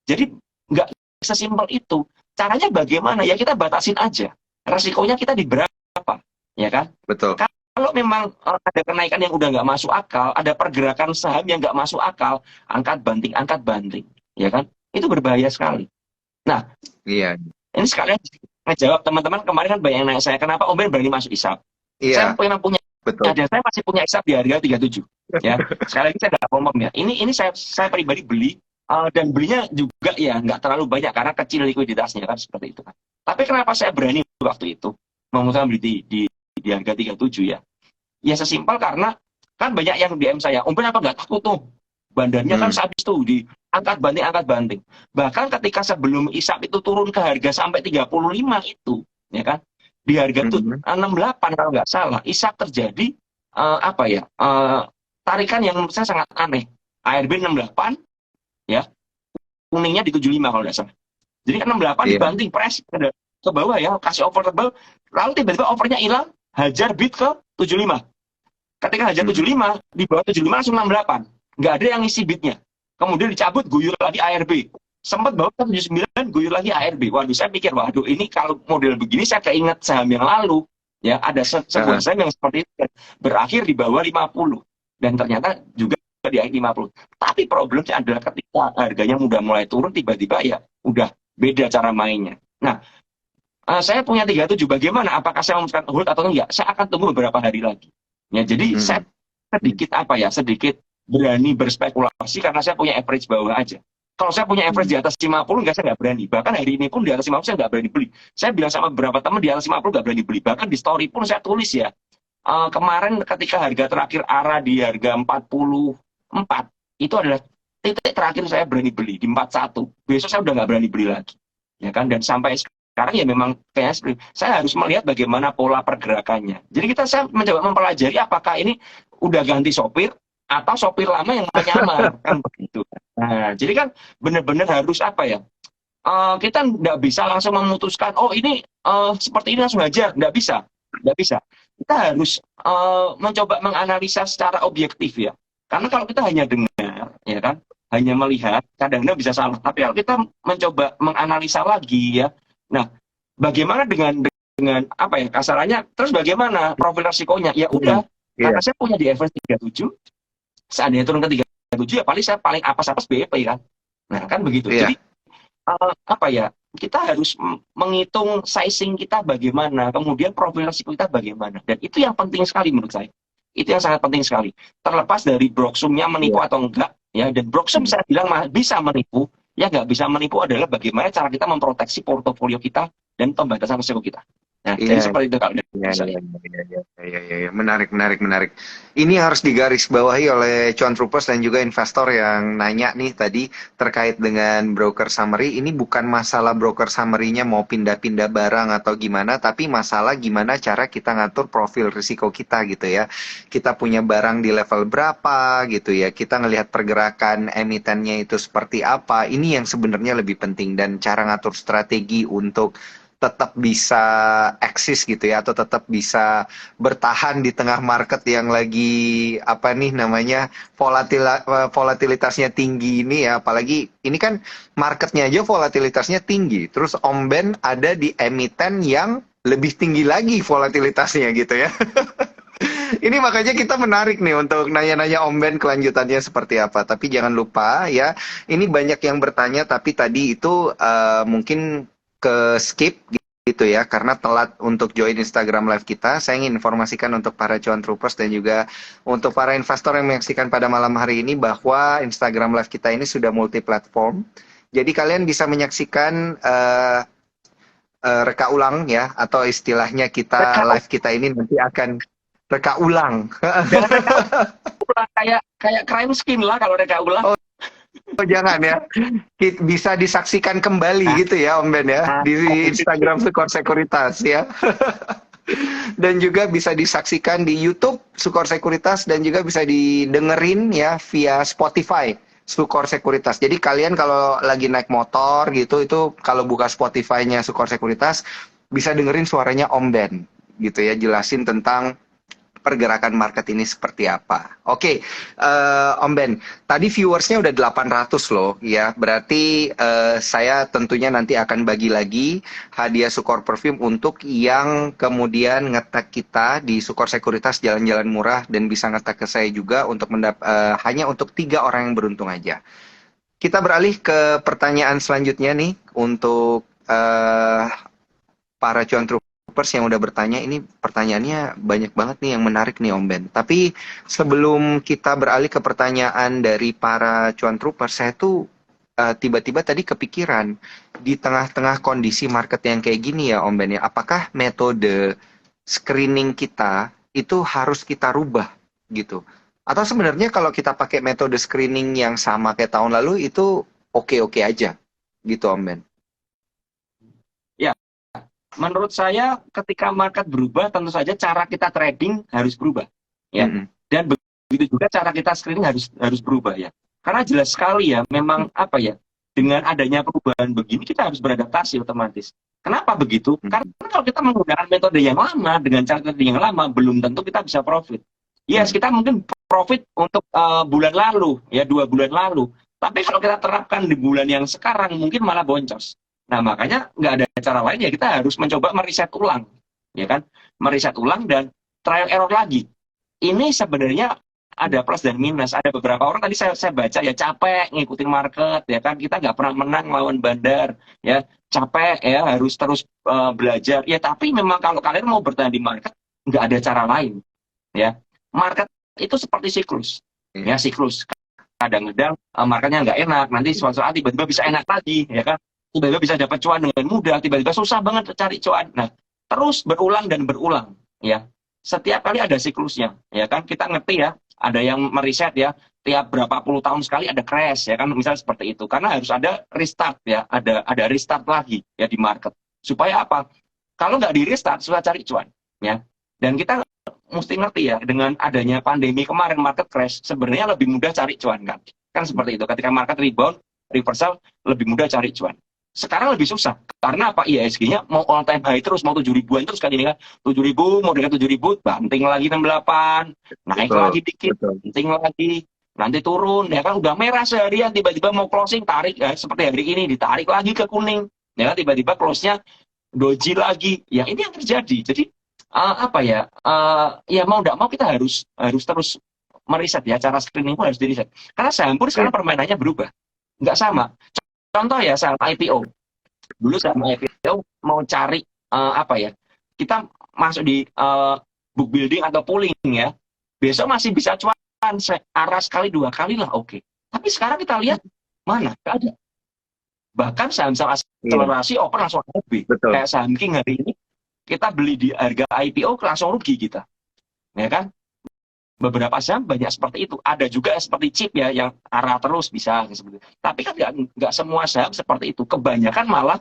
Jadi nggak sesimpel itu. Caranya bagaimana? Ya kita batasin aja. Resikonya kita di berapa? Ya kan? Betul. Kalau memang ada kenaikan yang udah nggak masuk akal, ada pergerakan saham yang nggak masuk akal, angkat banting. Ya kan? Itu berbahaya sekali. Nah, Iya. ini sekalian ngejawab teman-teman kemarin kan banyak yang nanya saya, kenapa Om Ben berani masuk ISAP? Saya Iya. memang punya, Betul. saya masih punya ISAP di harga 37. Ya, sekali lagi saya nggak ngomong ya. Ini saya pribadi beli, dan belinya juga ya nggak terlalu banyak karena kecil likuiditasnya kan, seperti itu kan. Tapi kenapa saya berani waktu itu memutuskan beli di harga 37 ya? Ya sesimpel karena kan banyak yang DM saya, Om Ben apa nggak takut tuh? Bandarnya kan habis tuh di angkat banting. Bahkan ketika sebelum ISAP itu turun ke harga sampai 35 itu, ya kan? Di harga tuh 68 kalau nggak salah, ISAP terjadi tarikan yang menurut saya sangat aneh. ARB 68, ya, kuningnya di 75 kalau nggak salah. Jadi 68 dibanting, press ke bawah ya, kasih over tebal, lalu tiba-tiba overnya hilang, hajar bid ke 75. Ketika hajar 75, di bawah 75 langsung 68. Nggak ada yang ngisi bidnya. Kemudian dicabut, guyur lagi ARB. sempat bawa 79 guyur lagi ARB. Waduh, saya pikir, waduh ini kalau model begini saya keinget saham yang lalu. Ya, ada sebuah saham yang seperti itu berakhir di bawah 50 dan ternyata juga di akhir 50. Tapi problemnya adalah ketika harganya udah mulai turun tiba-tiba ya udah beda cara mainnya. Nah, saya punya 37, bagaimana? Apakah saya memutuskan hold atau enggak? Saya akan tunggu beberapa hari lagi. Ya, jadi saya sedikit berani berspekulasi karena saya punya average bawah aja. Kalau saya punya average di atas 50, saya nggak berani. Bahkan hari ini pun di atas 50 saya nggak berani beli. Saya bilang sama beberapa teman di atas 50 nggak berani beli. Bahkan di story pun saya tulis ya, kemarin ketika harga terakhir ARA di harga 44, itu adalah titik terakhir saya berani beli di 41. Besok saya udah nggak berani beli lagi. Ya kan, dan sampai sekarang ya memang kayaknya saya harus melihat bagaimana pola pergerakannya. Jadi saya mencoba mempelajari apakah ini udah ganti sopir atau sopir lama yang menyamar kan begitu. Nah, jadi kan benar-benar harus apa ya? Kita nggak bisa langsung memutuskan, oh ini seperti ini langsung aja, nggak bisa. Kita harus mencoba menganalisa secara objektif ya. Karena kalau kita hanya dengar, ya kan, hanya melihat, kadang-kadang bisa salah. Tapi kalau kita mencoba menganalisa lagi ya, nah, bagaimana dengan apa ya kasarannya? Terus bagaimana profil resikonya? Ya udah, karena saya punya di average 37, seandainya turun ke 37 ya paling apa-apa BEP kan. Nah, kan begitu. Jadi apa ya? Kita harus menghitung sizing kita bagaimana, kemudian profil risiko kita bagaimana. Dan itu yang penting sekali menurut saya. Itu yang sangat penting sekali. Terlepas dari Broksumnya menipu atau enggak, ya. Dan Broksum saya bilang bisa menipu, ya nggak bisa menipu adalah bagaimana cara kita memproteksi portofolio kita dan pembatasan risiko kita. Nah, jadi seperti itu kalau dari saya. Menarik. Ini harus digarisbawahi oleh Cuan Trupers dan juga investor yang nanya nih tadi terkait dengan broker summary. Ini bukan masalah broker summary-nya mau pindah-pindah barang atau gimana, tapi masalah gimana cara kita ngatur profil risiko kita gitu ya. Kita punya barang di level berapa gitu ya. Kita ngelihat pergerakan emitennya itu seperti apa. Ini yang sebenarnya lebih penting, dan cara ngatur strategi untuk tetap bisa eksis gitu ya, atau tetap bisa bertahan di tengah market yang lagi apa nih namanya volatilitasnya tinggi ini ya. Apalagi ini kan marketnya aja volatilitasnya tinggi, terus Om Ben ada di emiten yang lebih tinggi lagi volatilitasnya gitu ya. Ini makanya kita menarik nih untuk nanya-nanya Om Ben kelanjutannya seperti apa. Tapi jangan lupa ya, ini banyak yang bertanya tapi tadi itu mungkin ke skip gitu ya karena telat untuk join Instagram live kita. Saya ingin informasikan untuk para Cuan Troopers dan juga untuk para investor yang menyaksikan pada malam hari ini bahwa Instagram live kita ini sudah multi platform. Jadi kalian bisa menyaksikan reka ulang ya, atau istilahnya kita live kita ini nanti akan reka ulang. kayak crime scene lah kalau reka ulang. Oh jangan ya, bisa disaksikan kembali gitu ya Om Ben ya, di Instagram Sukor Sekuritas ya. Dan juga bisa disaksikan di YouTube Sukor Sekuritas, dan juga bisa didengerin ya via Spotify Sukor Sekuritas. Jadi kalian kalau lagi naik motor gitu, itu kalau buka Spotify-nya Sukor Sekuritas bisa dengerin suaranya Om Ben gitu ya, jelasin tentang pergerakan market ini seperti apa. Oke, Om Ben, tadi viewersnya udah 800 loh ya, berarti saya tentunya nanti akan bagi lagi hadiah Sukor Perfume untuk yang kemudian nge-tag kita di Sukor Sekuritas Jalan-Jalan Murah, dan bisa nge-tag ke saya juga untuk hanya untuk 3 orang yang beruntung aja. Kita beralih ke pertanyaan selanjutnya nih untuk para Cuan Troopers yang udah bertanya. Ini pertanyaannya banyak banget nih yang menarik nih Om Ben. Tapi sebelum kita beralih ke pertanyaan dari para Cuan Troopers, saya tuh tiba-tiba tadi kepikiran, di tengah-tengah kondisi market yang kayak gini ya Om Ben ya, apakah metode screening kita itu harus kita rubah gitu? Atau sebenarnya kalau kita pakai metode screening yang sama kayak tahun lalu itu oke-oke aja gitu Om Ben? Menurut saya ketika market berubah, tentu saja cara kita trading harus berubah ya. Dan begitu juga cara kita screening harus berubah ya. Karena jelas sekali ya, memang apa ya, dengan adanya perubahan begini kita harus beradaptasi otomatis. Kenapa begitu? Karena kalau kita menggunakan metode yang lama dengan cara trading yang lama, belum tentu kita bisa profit. Yes, kita mungkin profit untuk bulan lalu ya, 2 bulan lalu. Tapi kalau kita terapkan di bulan yang sekarang mungkin malah boncos. Nah, makanya nggak ada cara lain ya kita harus mencoba meriset ulang, ya kan? Meriset ulang dan trial error lagi. Ini sebenarnya ada plus dan minus. Ada beberapa orang tadi saya baca ya capek ngikutin market, ya kan? Kita nggak pernah menang lawan Bandar, ya capek ya harus terus belajar. Ya tapi memang kalau kalian mau bertahan di market nggak ada cara lain, ya. Market itu seperti siklus, ya siklus kadang-kadang marketnya nggak enak, nanti suatu saat tiba-tiba bisa enak lagi, ya kan? Tiba-tiba bisa dapat cuan dengan mudah, tiba-tiba susah banget cari cuan. Nah, terus berulang dan berulang, ya. Setiap kali ada siklusnya, ya kan? Kita ngerti ya, ada yang meriset ya, tiap berapa puluh tahun sekali ada crash, ya kan? Misalnya seperti itu, karena harus ada restart ya, ada restart lagi ya di market. Supaya apa? Kalau nggak di restart, susah cari cuan, ya. Dan kita mesti ngerti ya, dengan adanya pandemi kemarin market crash, sebenarnya lebih mudah cari cuan kan. Kan seperti itu. Ketika market rebound, reversal, lebih mudah cari cuan. Sekarang lebih susah. Karena apa? IHSG-nya mau all time high terus, mau 7 ribuan terus kan ini kan. 7 ribu, mau dekat 7 ribu, banting lagi 68, naik Betul, lagi dikit, betul. banting lagi, nanti turun, ya kan udah merah seharian, tiba-tiba mau closing, tarik, ya, seperti hari ini, ditarik lagi ke kuning. Ya kan, tiba-tiba close-nya doji lagi. Ya ini yang terjadi. Jadi apa ya ya mau tidak mau kita harus terus meriset ya, cara screening pun harus diriset karena saham pun sekarang permainannya berubah, nggak sama. Contoh ya saham IPO, dulu saham IPO mau cari apa ya, kita masuk di book building atau pooling ya, besok masih bisa cuan arah sekali dua kali lah, oke. Tapi sekarang kita lihat mana nggak ada, bahkan saham-saham Iya, akselerasi open langsung rugi, betul. kayak saham King hari ini kita beli di harga IPO langsung rugi kita, ya kan? Beberapa saham banyak seperti itu. Ada juga seperti chip ya yang arah terus bisa seperti itu. Tapi kan nggak semua saham seperti itu. Kebanyakan malah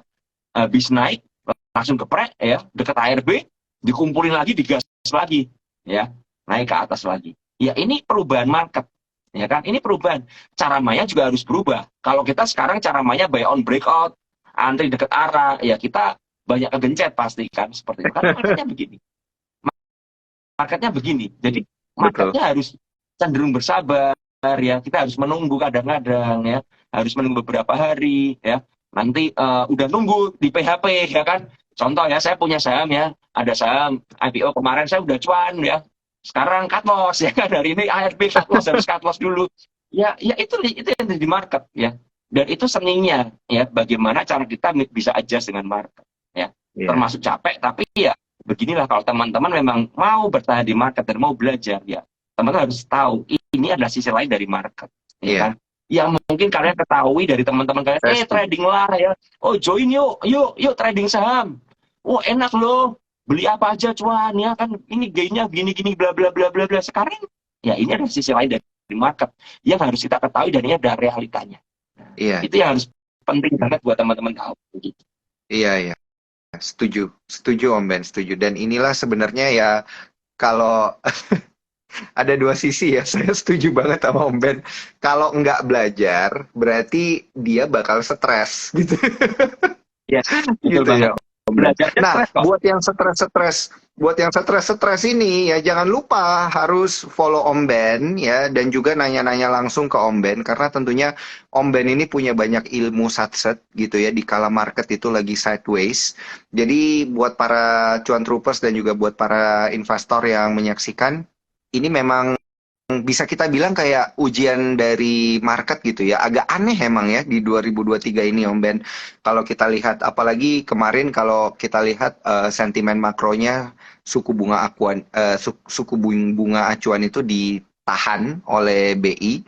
habis naik langsung geprek ya dekat ARB, dikumpulin lagi, digas lagi, ya naik ke atas lagi. Ya ini perubahan market, ya kan? Ini perubahan. Cara mainnya juga harus berubah. Kalau kita sekarang cara mainnya buy on breakout, antri dekat arah, ya kita banyak kegencet pasti kan seperti itu. Karena marketnya begini. Jadi Betul. marketnya harus cenderung bersabar ya. Kita harus menunggu kadang-kadang ya. Harus menunggu beberapa hari ya. Nanti udah nunggu di PHP ya kan. Contoh ya, saya punya saham ya. Ada saham IPO kemarin saya udah cuan ya. Sekarang cut loss ya kan. Hari ini ARB cut loss, harus cut loss dulu. Ya, ya itu yang di market ya. Dan itu seninya ya. Bagaimana cara kita bisa adjust dengan market ya. Iya. Termasuk capek tapi ya beginilah, kalau teman-teman memang mau bertahan di market dan mau belajar ya, teman-teman harus tahu ini adalah sisi lain dari market, ya Iya. kan? Yang mungkin kalian ketahui dari teman-teman kalian, Saya setuju. trading lah ya, oh join yuk trading saham, oh enak loh, beli apa aja cuan ya kan, ini gainnya gini-gini bla bla bla bla bla. Sekarang ya ini adalah sisi lain dari market yang harus kita ketahui dan ini ada realitanya. Nah, Iya. itu yang harus penting banget buat teman-teman tahu. Gitu. Iya, iya. Setuju. Setuju Om Ben, setuju. Dan inilah sebenarnya ya kalau ada dua sisi ya, saya setuju banget sama Om Ben. Kalau nggak belajar, berarti dia bakal stres gitu. Ya, betul Gitu banget. ya, Om Ben. Belajarnya Nah, stres kok. buat yang stres ini ya jangan lupa harus follow Om Ben ya dan juga nanya-nanya langsung ke Om Ben karena tentunya Om Ben ini punya banyak ilmu satset gitu ya di kala market itu lagi sideways. Jadi buat para cuan troopers dan juga buat para investor yang menyaksikan, ini memang bisa kita bilang kayak ujian dari market gitu ya. Agak aneh emang ya di 2023 ini Om Ben. Kalau kita lihat apalagi kemarin kalau kita lihat sentimen makronya suku bunga acuan suku bunga acuan itu ditahan oleh BI.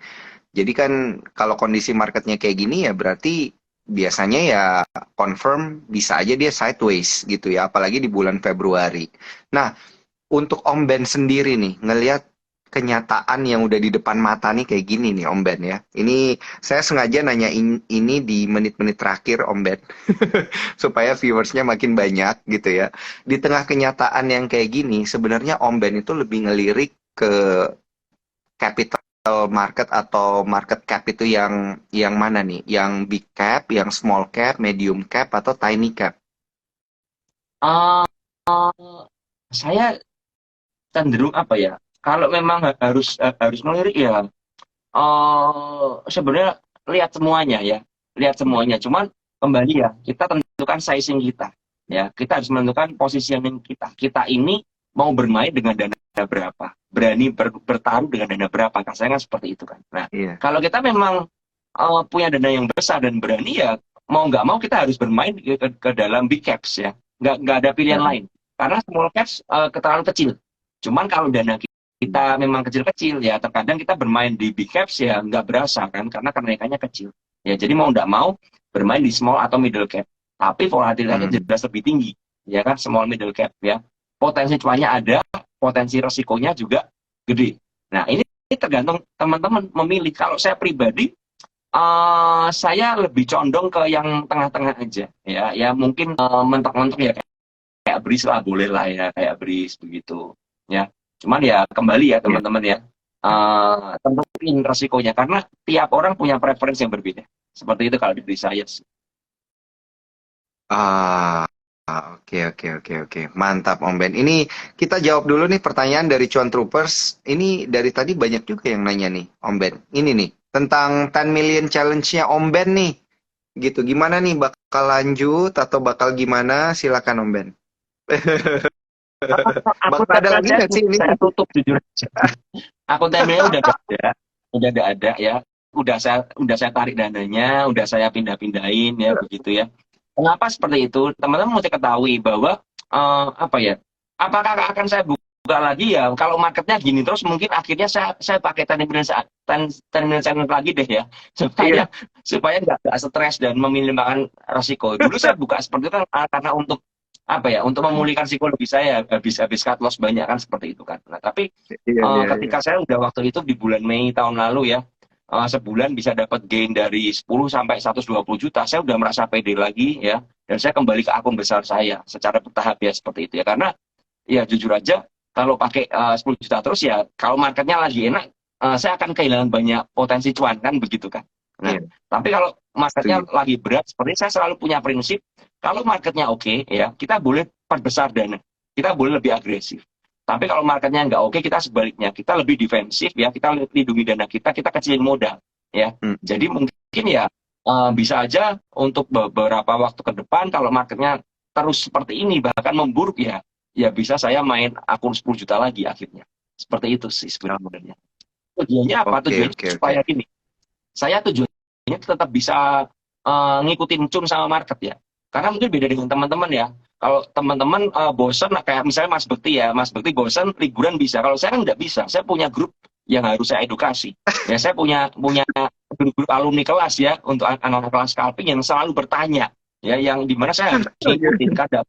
Jadi kan kalau kondisi marketnya kayak gini ya berarti biasanya ya confirm bisa aja dia sideways gitu ya, apalagi di bulan Februari. Nah, untuk Om Ben sendiri nih, ngelihat kenyataan yang udah di depan mata nih kayak gini nih Om Ben ya. Ini saya sengaja nanya ini di menit-menit terakhir Om Ben. Supaya viewersnya makin banyak gitu ya. Di tengah kenyataan yang kayak gini, sebenarnya Om Ben itu lebih ngelirik ke capital market atau market cap itu yang mana nih? Yang big cap, yang small cap, medium cap, atau tiny cap? Uh, saya cenderung apa ya? Kalau memang harus melirik ya, sebenarnya lihat semuanya ya, lihat semuanya. Cuman kembali ya, kita tentukan sizing kita. Ya, kita harus menentukan positioning kita. Kita ini mau bermain dengan dana berapa, berani bertaruh dengan dana berapa. Kasarnya kan seperti itu kan. Nah, Iya. kalau kita memang punya dana yang besar dan berani ya, mau nggak mau kita harus bermain ke dalam big caps ya. Nggak ada pilihan Heeh. lain. Karena small caps terlalu kecil. Cuman kalau dana kita memang kecil-kecil ya, terkadang kita bermain di big caps ya nggak berasa kan, karena kenaikannya kecil. Ya, jadi mau nggak mau bermain di small atau middle cap. Tapi volatilitasnya Hmm. jelas lebih tinggi, ya kan, small middle cap ya. Potensi cuannya ada, potensi resikonya juga gede. Nah, ini tergantung teman-teman memilih. Kalau saya pribadi, saya lebih condong ke yang tengah-tengah aja, ya. Ya mungkin mentok-mentok ya kayak Breeze lah, boleh lah ya, kayak Breeze begitu, ya. Cuman ya kembali ya Iya. teman-teman ya, tentuin resikonya karena tiap orang punya preferensi yang berbeda. Seperti itu kalau dari saya sih. Ah, oke oke oke oke. Mantap Om Ben. Ini kita jawab dulu nih pertanyaan dari Cuan Troopers. Ini dari tadi banyak juga yang nanya nih, Om Ben. Ini nih tentang 10 million challenge-nya Om Ben nih. Gitu. Gimana nih bakal lanjut atau bakal gimana? Silakan Om Ben. Aku Bakal ada lagi nggak sih ini? saya tutup jujur aja. Akun Temenya udah gak ada ya. Udah saya tarik dananya, udah saya pindah-pindahin ya begitu ya. Kenapa seperti itu? Teman-teman mesti ketahui bahwa apa ya? Apakah akan saya buka lagi ya? Kalau marketnya gini terus mungkin akhirnya saya pakai terminal channel lagi deh ya, Iya. supaya nggak stres dan meminimalkan resiko. Dulu saya buka seperti itu kan karena untuk apa ya? Untuk memulihkan psikologi saya, habis cut loss banyak kan seperti itu kan. Nah, tapi Iya iya iya. ketika saya udah waktu itu di bulan Mei tahun lalu ya, sebulan bisa dapat gain dari 10 sampai 120 juta, saya udah merasa pede lagi ya, dan saya kembali ke akun besar saya secara bertahap ya seperti itu ya, karena ya jujur aja kalau pakai 10 juta terus ya, kalau marketnya lagi enak, saya akan kehilangan banyak potensi cuan kan begitu kan. Nah, Iya, tapi kalau marketnya setuju. lagi berat, seperti saya selalu punya prinsip, kalau marketnya oke ya, kita boleh perbesar dana, kita boleh lebih agresif. Tapi kalau marketnya nggak oke, kita sebaliknya, kita lebih defensif ya, kita lindungi dana kita kecilin modal ya. Hmm. Jadi mungkin ya bisa aja untuk beberapa waktu ke depan kalau marketnya terus seperti ini bahkan memburuk ya, ya bisa saya main akun 10 juta lagi akhirnya. Seperti itu sih sebenarnya. Tujuannya apa? Oke Tujuannya oke oke. supaya gini, saya tujuannya tetap bisa ngikutin cun sama market ya. Karena mungkin beda dengan teman-teman ya. Kalau teman-teman bosen kayak misalnya Mas Bekti ya, Mas Bekti bosen liburan bisa. Kalau saya kan nggak bisa. Saya punya grup yang harus saya edukasi. Ya saya punya grup alumni kelas ya untuk anak-anak kelas scalping yang selalu bertanya ya, yang dimana saya harus ngikutin kadang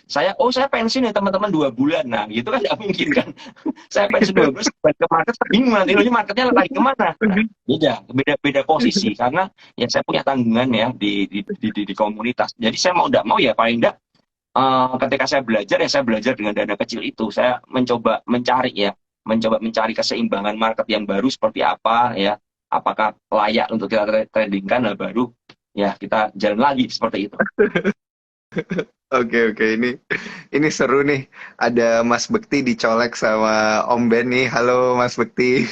saya pensiun ya teman-teman 2 bulan, nah gitu kan nggak mungkin kan. Saya pensiun 2 bulan ke market bingung nanti ini marketnya lagi kemana. Nah, beda posisi karena ya saya punya tanggungan ya di komunitas. Jadi saya mau tidak mau ya paling tidak ketika saya belajar ya saya belajar dengan dana kecil itu. Saya mencoba mencari keseimbangan market yang baru seperti apa ya. Apakah layak untuk kita tradingkan, nah baru ya kita jalan lagi seperti itu. Oke oke, ini seru nih. Ada Mas Bekti dicolek sama Om Ben nih. Halo Mas Bekti.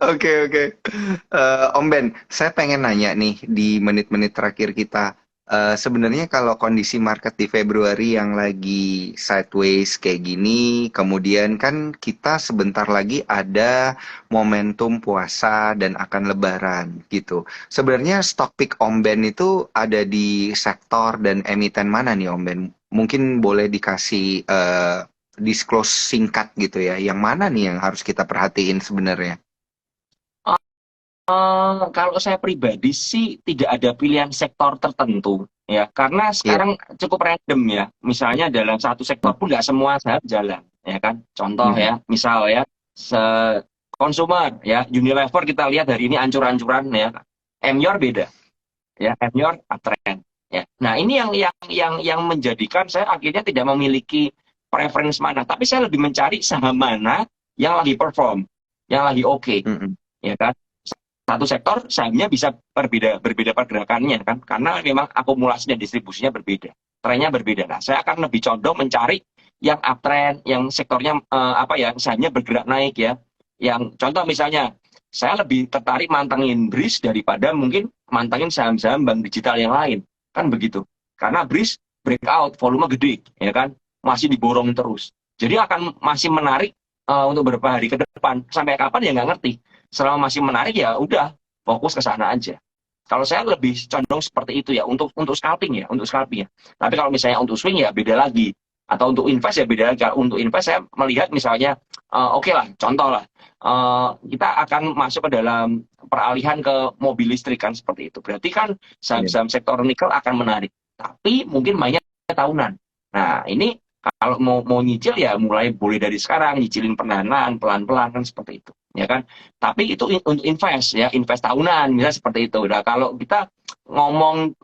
Oke oke. Om Ben, saya pengen nanya nih di menit-menit terakhir kita. Sebenarnya kalau kondisi market di Februari yang lagi sideways kayak gini, kemudian kan kita sebentar lagi ada momentum puasa dan akan Lebaran gitu. Sebenarnya stock pick Om Ben itu ada di sektor dan emiten mana nih Om Ben? Mungkin boleh dikasih disclose singkat gitu ya. Yang mana nih yang harus kita perhatiin sebenarnya? Kalau saya pribadi sih tidak ada pilihan sektor tertentu ya, karena Iya. sekarang cukup random ya. Misalnya dalam satu sektor pun nggak semua saham jalan, ya kan. Contoh Mhm. ya, misal ya, konsumer ya, Unilever kita lihat hari ini ancur-ancuran ya. Emyor beda ya, Emyor uptrend ya. Nah ini yang menjadikan saya akhirnya tidak memiliki preference mana, tapi saya lebih mencari saham mana yang lagi perform, yang lagi oke, Mhm. ya kan. Satu sektor sahamnya bisa berbeda pergerakannya kan, karena memang akumulasi dan distribusinya berbeda, trennya berbeda. Nah saya akan lebih condong mencari yang uptrend, yang sektornya apa ya, sahamnya bergerak naik ya, yang contoh misalnya saya lebih tertarik mantengin BRIS daripada mungkin mantengin saham-saham bank digital yang lain. Kan begitu. Karena BRIS breakout, volume gede, ya kan? Masih diborong terus. Jadi akan masih menarik untuk beberapa hari ke depan. Sampai kapan ya nggak ngerti. Selama masih menarik ya udah fokus ke sana aja. Kalau saya lebih condong seperti itu ya untuk scalping ya, untuk scalping ya. Tapi kalau misalnya untuk swing ya beda lagi. Atau untuk invest ya beda lagi. Kalau untuk invest saya melihat misalnya oke lah, contoh lah kita akan masuk ke dalam peralihan ke mobil listrik kan seperti itu. Berarti kan saham-saham sektor nikel akan menarik. Tapi mungkin mainnya tahunan. Nah, ini kalau mau nyicil ya mulai boleh dari sekarang nyicilin pelan-pelan kan seperti itu, ya kan? Tapi itu untuk invest ya, invest tahunan misalnya seperti itu. Nah, kalau kita ngomong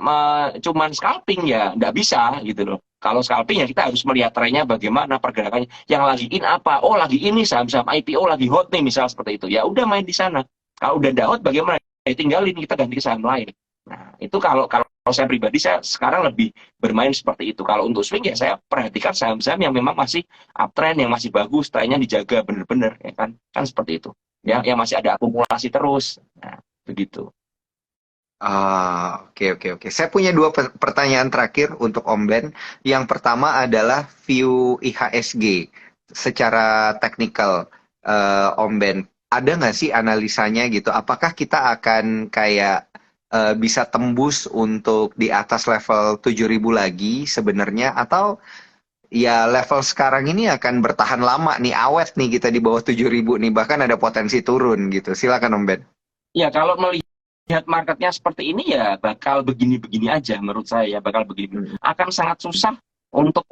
cuman scalping ya nggak bisa gitu loh. Kalau scalping ya kita harus melihat trennya bagaimana pergerakannya. Yang lagi in apa? Oh lagi ini saham-saham IPO lagi hot nih misal seperti itu. Ya udah main di sana. Kalau udah nggak hot bagaimana? Ya tinggalin kita ganti ke saham lain. Nah itu kalau saya pribadi saya sekarang lebih bermain seperti itu. Kalau untuk swing ya saya perhatikan saham-saham yang memang masih uptrend, yang masih bagus, trennya dijaga bener-bener ya kan seperti itu. Ya yang masih ada akumulasi terus. Nah begitu. Oke. Saya punya dua pertanyaan terakhir untuk Om Ben. Yang pertama adalah view IHSG secara teknikal, Om Ben. Ada nggak sih analisanya gitu? Apakah kita akan kayak bisa tembus untuk di atas level 7.000 lagi sebenarnya? Atau ya level sekarang ini akan bertahan lama nih, awet nih kita di bawah 7.000 nih, bahkan ada potensi turun gitu. Silakan Om Ben. Ya kalau melihat marketnya seperti ini ya bakal begini-begini aja menurut saya ya bakal begini. Akan sangat susah untuk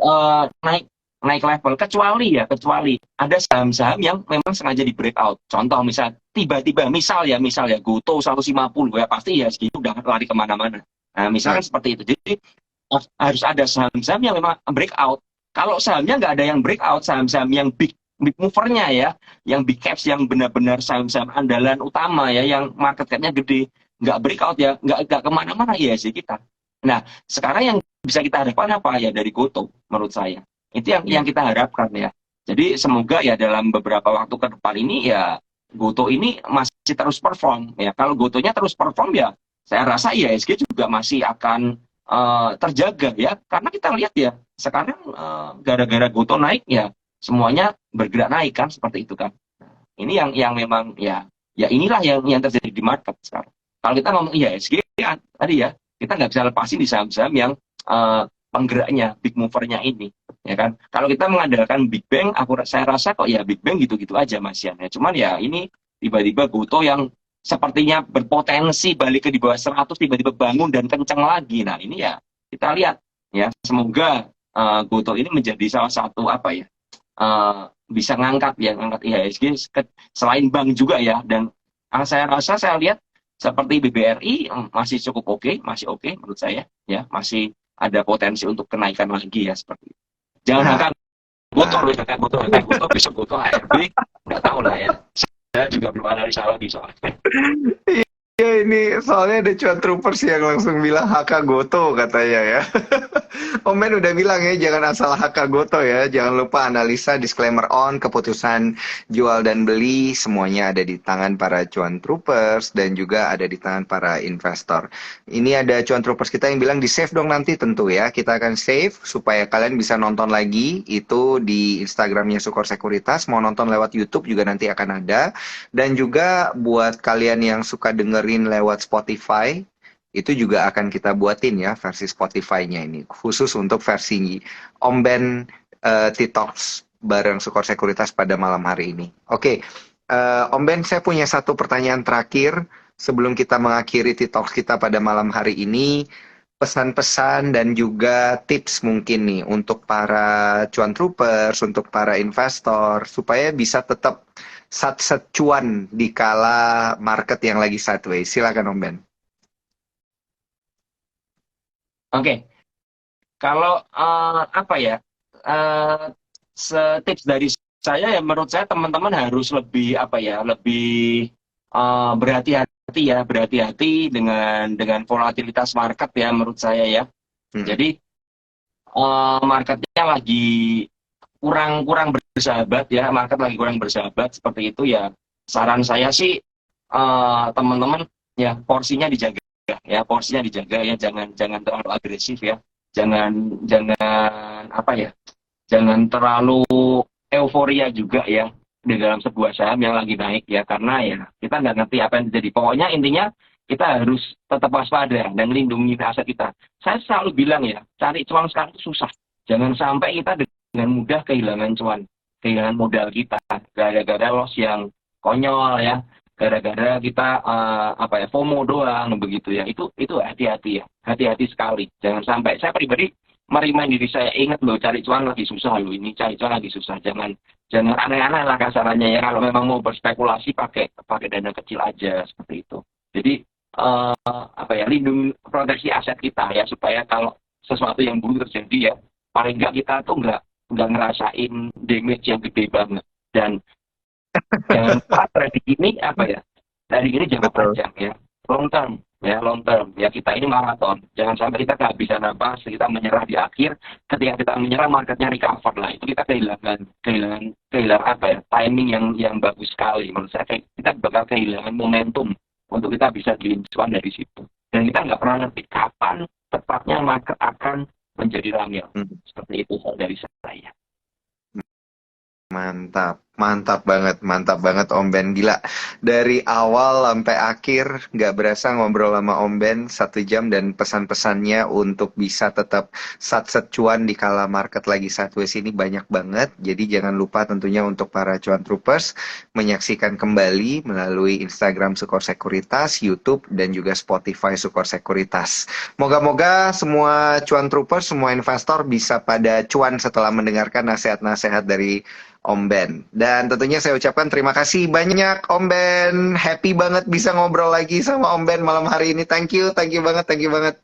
naik level kecuali ada saham-saham yang memang sengaja di breakout. Contoh misal tiba-tiba misal ya Goto 150 ya pasti ya segitu udah lari kemana-mana. Nah misalkan seperti itu. Jadi harus ada saham-saham yang memang breakout. Kalau sahamnya nggak ada yang breakout, saham-saham yang big movernya ya, yang big caps yang benar-benar saham-saham andalan utama ya, yang market cap-nya gede, nggak breakout ya, nggak kemana-mana ya sih kita. Nah, sekarang yang bisa kita harapkan apa ya dari Goto menurut saya. Itu yang kita harapkan ya. Jadi semoga ya dalam beberapa waktu ke depan ini ya Goto ini masih terus perform ya. Kalau Gotonya terus perform ya, saya rasa IHSG juga masih akan terjaga ya. Karena kita lihat ya sekarang gara-gara Goto naik ya semuanya bergerak naik kan seperti itu kan. Ini yang memang ya inilah yang terjadi di market sekarang. Kalau kita ngomong IHSG ya, tadi ya kita nggak bisa lepasin di saham-saham yang penggeraknya, big movernya ini, ya kan. Kalau kita mengandalkan Big Bang, saya rasa kok ya Big Bang gitu-gitu aja Mas Yan. Ya, cuman ya ini tiba-tiba Goto yang sepertinya berpotensi balik ke di bawah 100 tiba-tiba bangun dan kencang lagi. Nah ini ya kita lihat ya semoga Goto ini menjadi salah satu apa ya bisa ngangkat IHSG selain bank juga ya. Dan saya rasa saya lihat seperti BBRI masih cukup masih oke menurut saya ya, masih ada potensi untuk kenaikan lagi ya seperti itu. Jangan angkat Goto besok Goto ARB nggak tahu lah ya. Saya juga belum analisa lagi soalnya. Ya ini soalnya ada cuan troopers yang langsung bilang HK Goto katanya ya. Om Ben udah bilang ya jangan asal HK Goto ya. Jangan lupa analisa, disclaimer on, keputusan jual dan beli semuanya ada di tangan para cuan troopers dan juga ada di tangan para investor. Ini ada cuan troopers kita yang bilang di save dong nanti, tentu ya. Kita akan save supaya kalian bisa nonton lagi itu di Instagramnya Sukor Sekuritas. Mau nonton lewat YouTube juga nanti akan ada. Dan juga buat kalian yang suka dengerin lewat Spotify, itu juga akan kita buatin ya versi Spotify-nya ini khusus untuk versi Om Ben T-Talks bareng Sukor Sekuritas pada malam hari ini. Oke, Om Ben, saya punya satu pertanyaan terakhir sebelum kita mengakhiri T-Talks kita pada malam hari ini. Pesan-pesan dan juga tips mungkin nih untuk para cuan troopers, untuk para investor supaya bisa tetap sat-sat cuan di kala market yang lagi sideways. Silakan Om Ben. Oke. Kalau apa ya? Tips dari saya ya menurut saya teman-teman harus lebih apa ya? Lebih berhati-hati dengan volatilitas market ya menurut saya ya. Jadi marketnya lagi kurang bersahabat ya, market lagi kurang bersahabat seperti itu ya. Saran saya sih teman-teman ya porsinya dijaga ya, porsinya dijaga ya, jangan jangan terlalu agresif ya, jangan jangan apa ya, jangan terlalu euforia juga ya di dalam sebuah saham yang lagi naik ya, karena ya kita nggak ngerti apa yang terjadi. Pokoknya intinya kita harus tetap waspada dan lindungi aset kita. Saya selalu bilang ya, cari cuan sekarang itu susah. Jangan sampai kita dengan mudah kehilangan cuan, kehilangan modal kita gara-gara loss yang konyol ya, gara-gara kita apa ya, FOMO doang begitu ya. Itu hati-hati ya, hati-hati sekali. Jangan sampai. Saya pribadi merimain diri saya, ingat loh, cari cuan lagi susah loh, ini cari cuan lagi susah. Jangan jangan aneh-aneh lah kasarannya ya, kalau memang mau berspekulasi pakai pakai dana kecil aja seperti itu. Jadi apa ya, lindungi, proteksi aset kita ya, supaya kalau sesuatu yang buruk terjadi ya, paling nggak kita tuh nggak ngerasain damage yang gede banget. Dan jangan lupa trading ini apa ya, trading ini jangka Betul. panjang ya, long term ya, long term ya, kita ini maraton. Jangan sampai kita kehabisan napas, kita menyerah di akhir. Ketika kita menyerah, marketnya recover lah, itu kita kehilangan kehilangan kehilangan apa ya, timing yang bagus sekali menurut saya. Kita bakal kehilangan momentum untuk kita bisa beli cuan dari situ, dan kita nggak pernah ngerti kapan tepatnya market akan menjadi ramai. Hmm. Seperti itu dari saya. Mantap banget Om Ben, gila. Dari awal sampai akhir nggak berasa ngobrol sama Om Ben 1 jam, dan pesan-pesannya untuk bisa tetap sat-set cuan di kala market lagi sideways ini banyak banget. Jadi jangan lupa tentunya untuk para cuan troopers menyaksikan kembali melalui Instagram Sukor Sekuritas, YouTube, dan juga Spotify Sukor Sekuritas. Moga-moga semua cuan troopers, semua investor bisa pada cuan setelah mendengarkan nasihat-nasihat dari Om Ben. Dan tentunya saya ucapkan terima kasih banyak Om Ben. Happy banget bisa ngobrol lagi sama Om Ben malam hari ini. Thank you banget, thank you banget.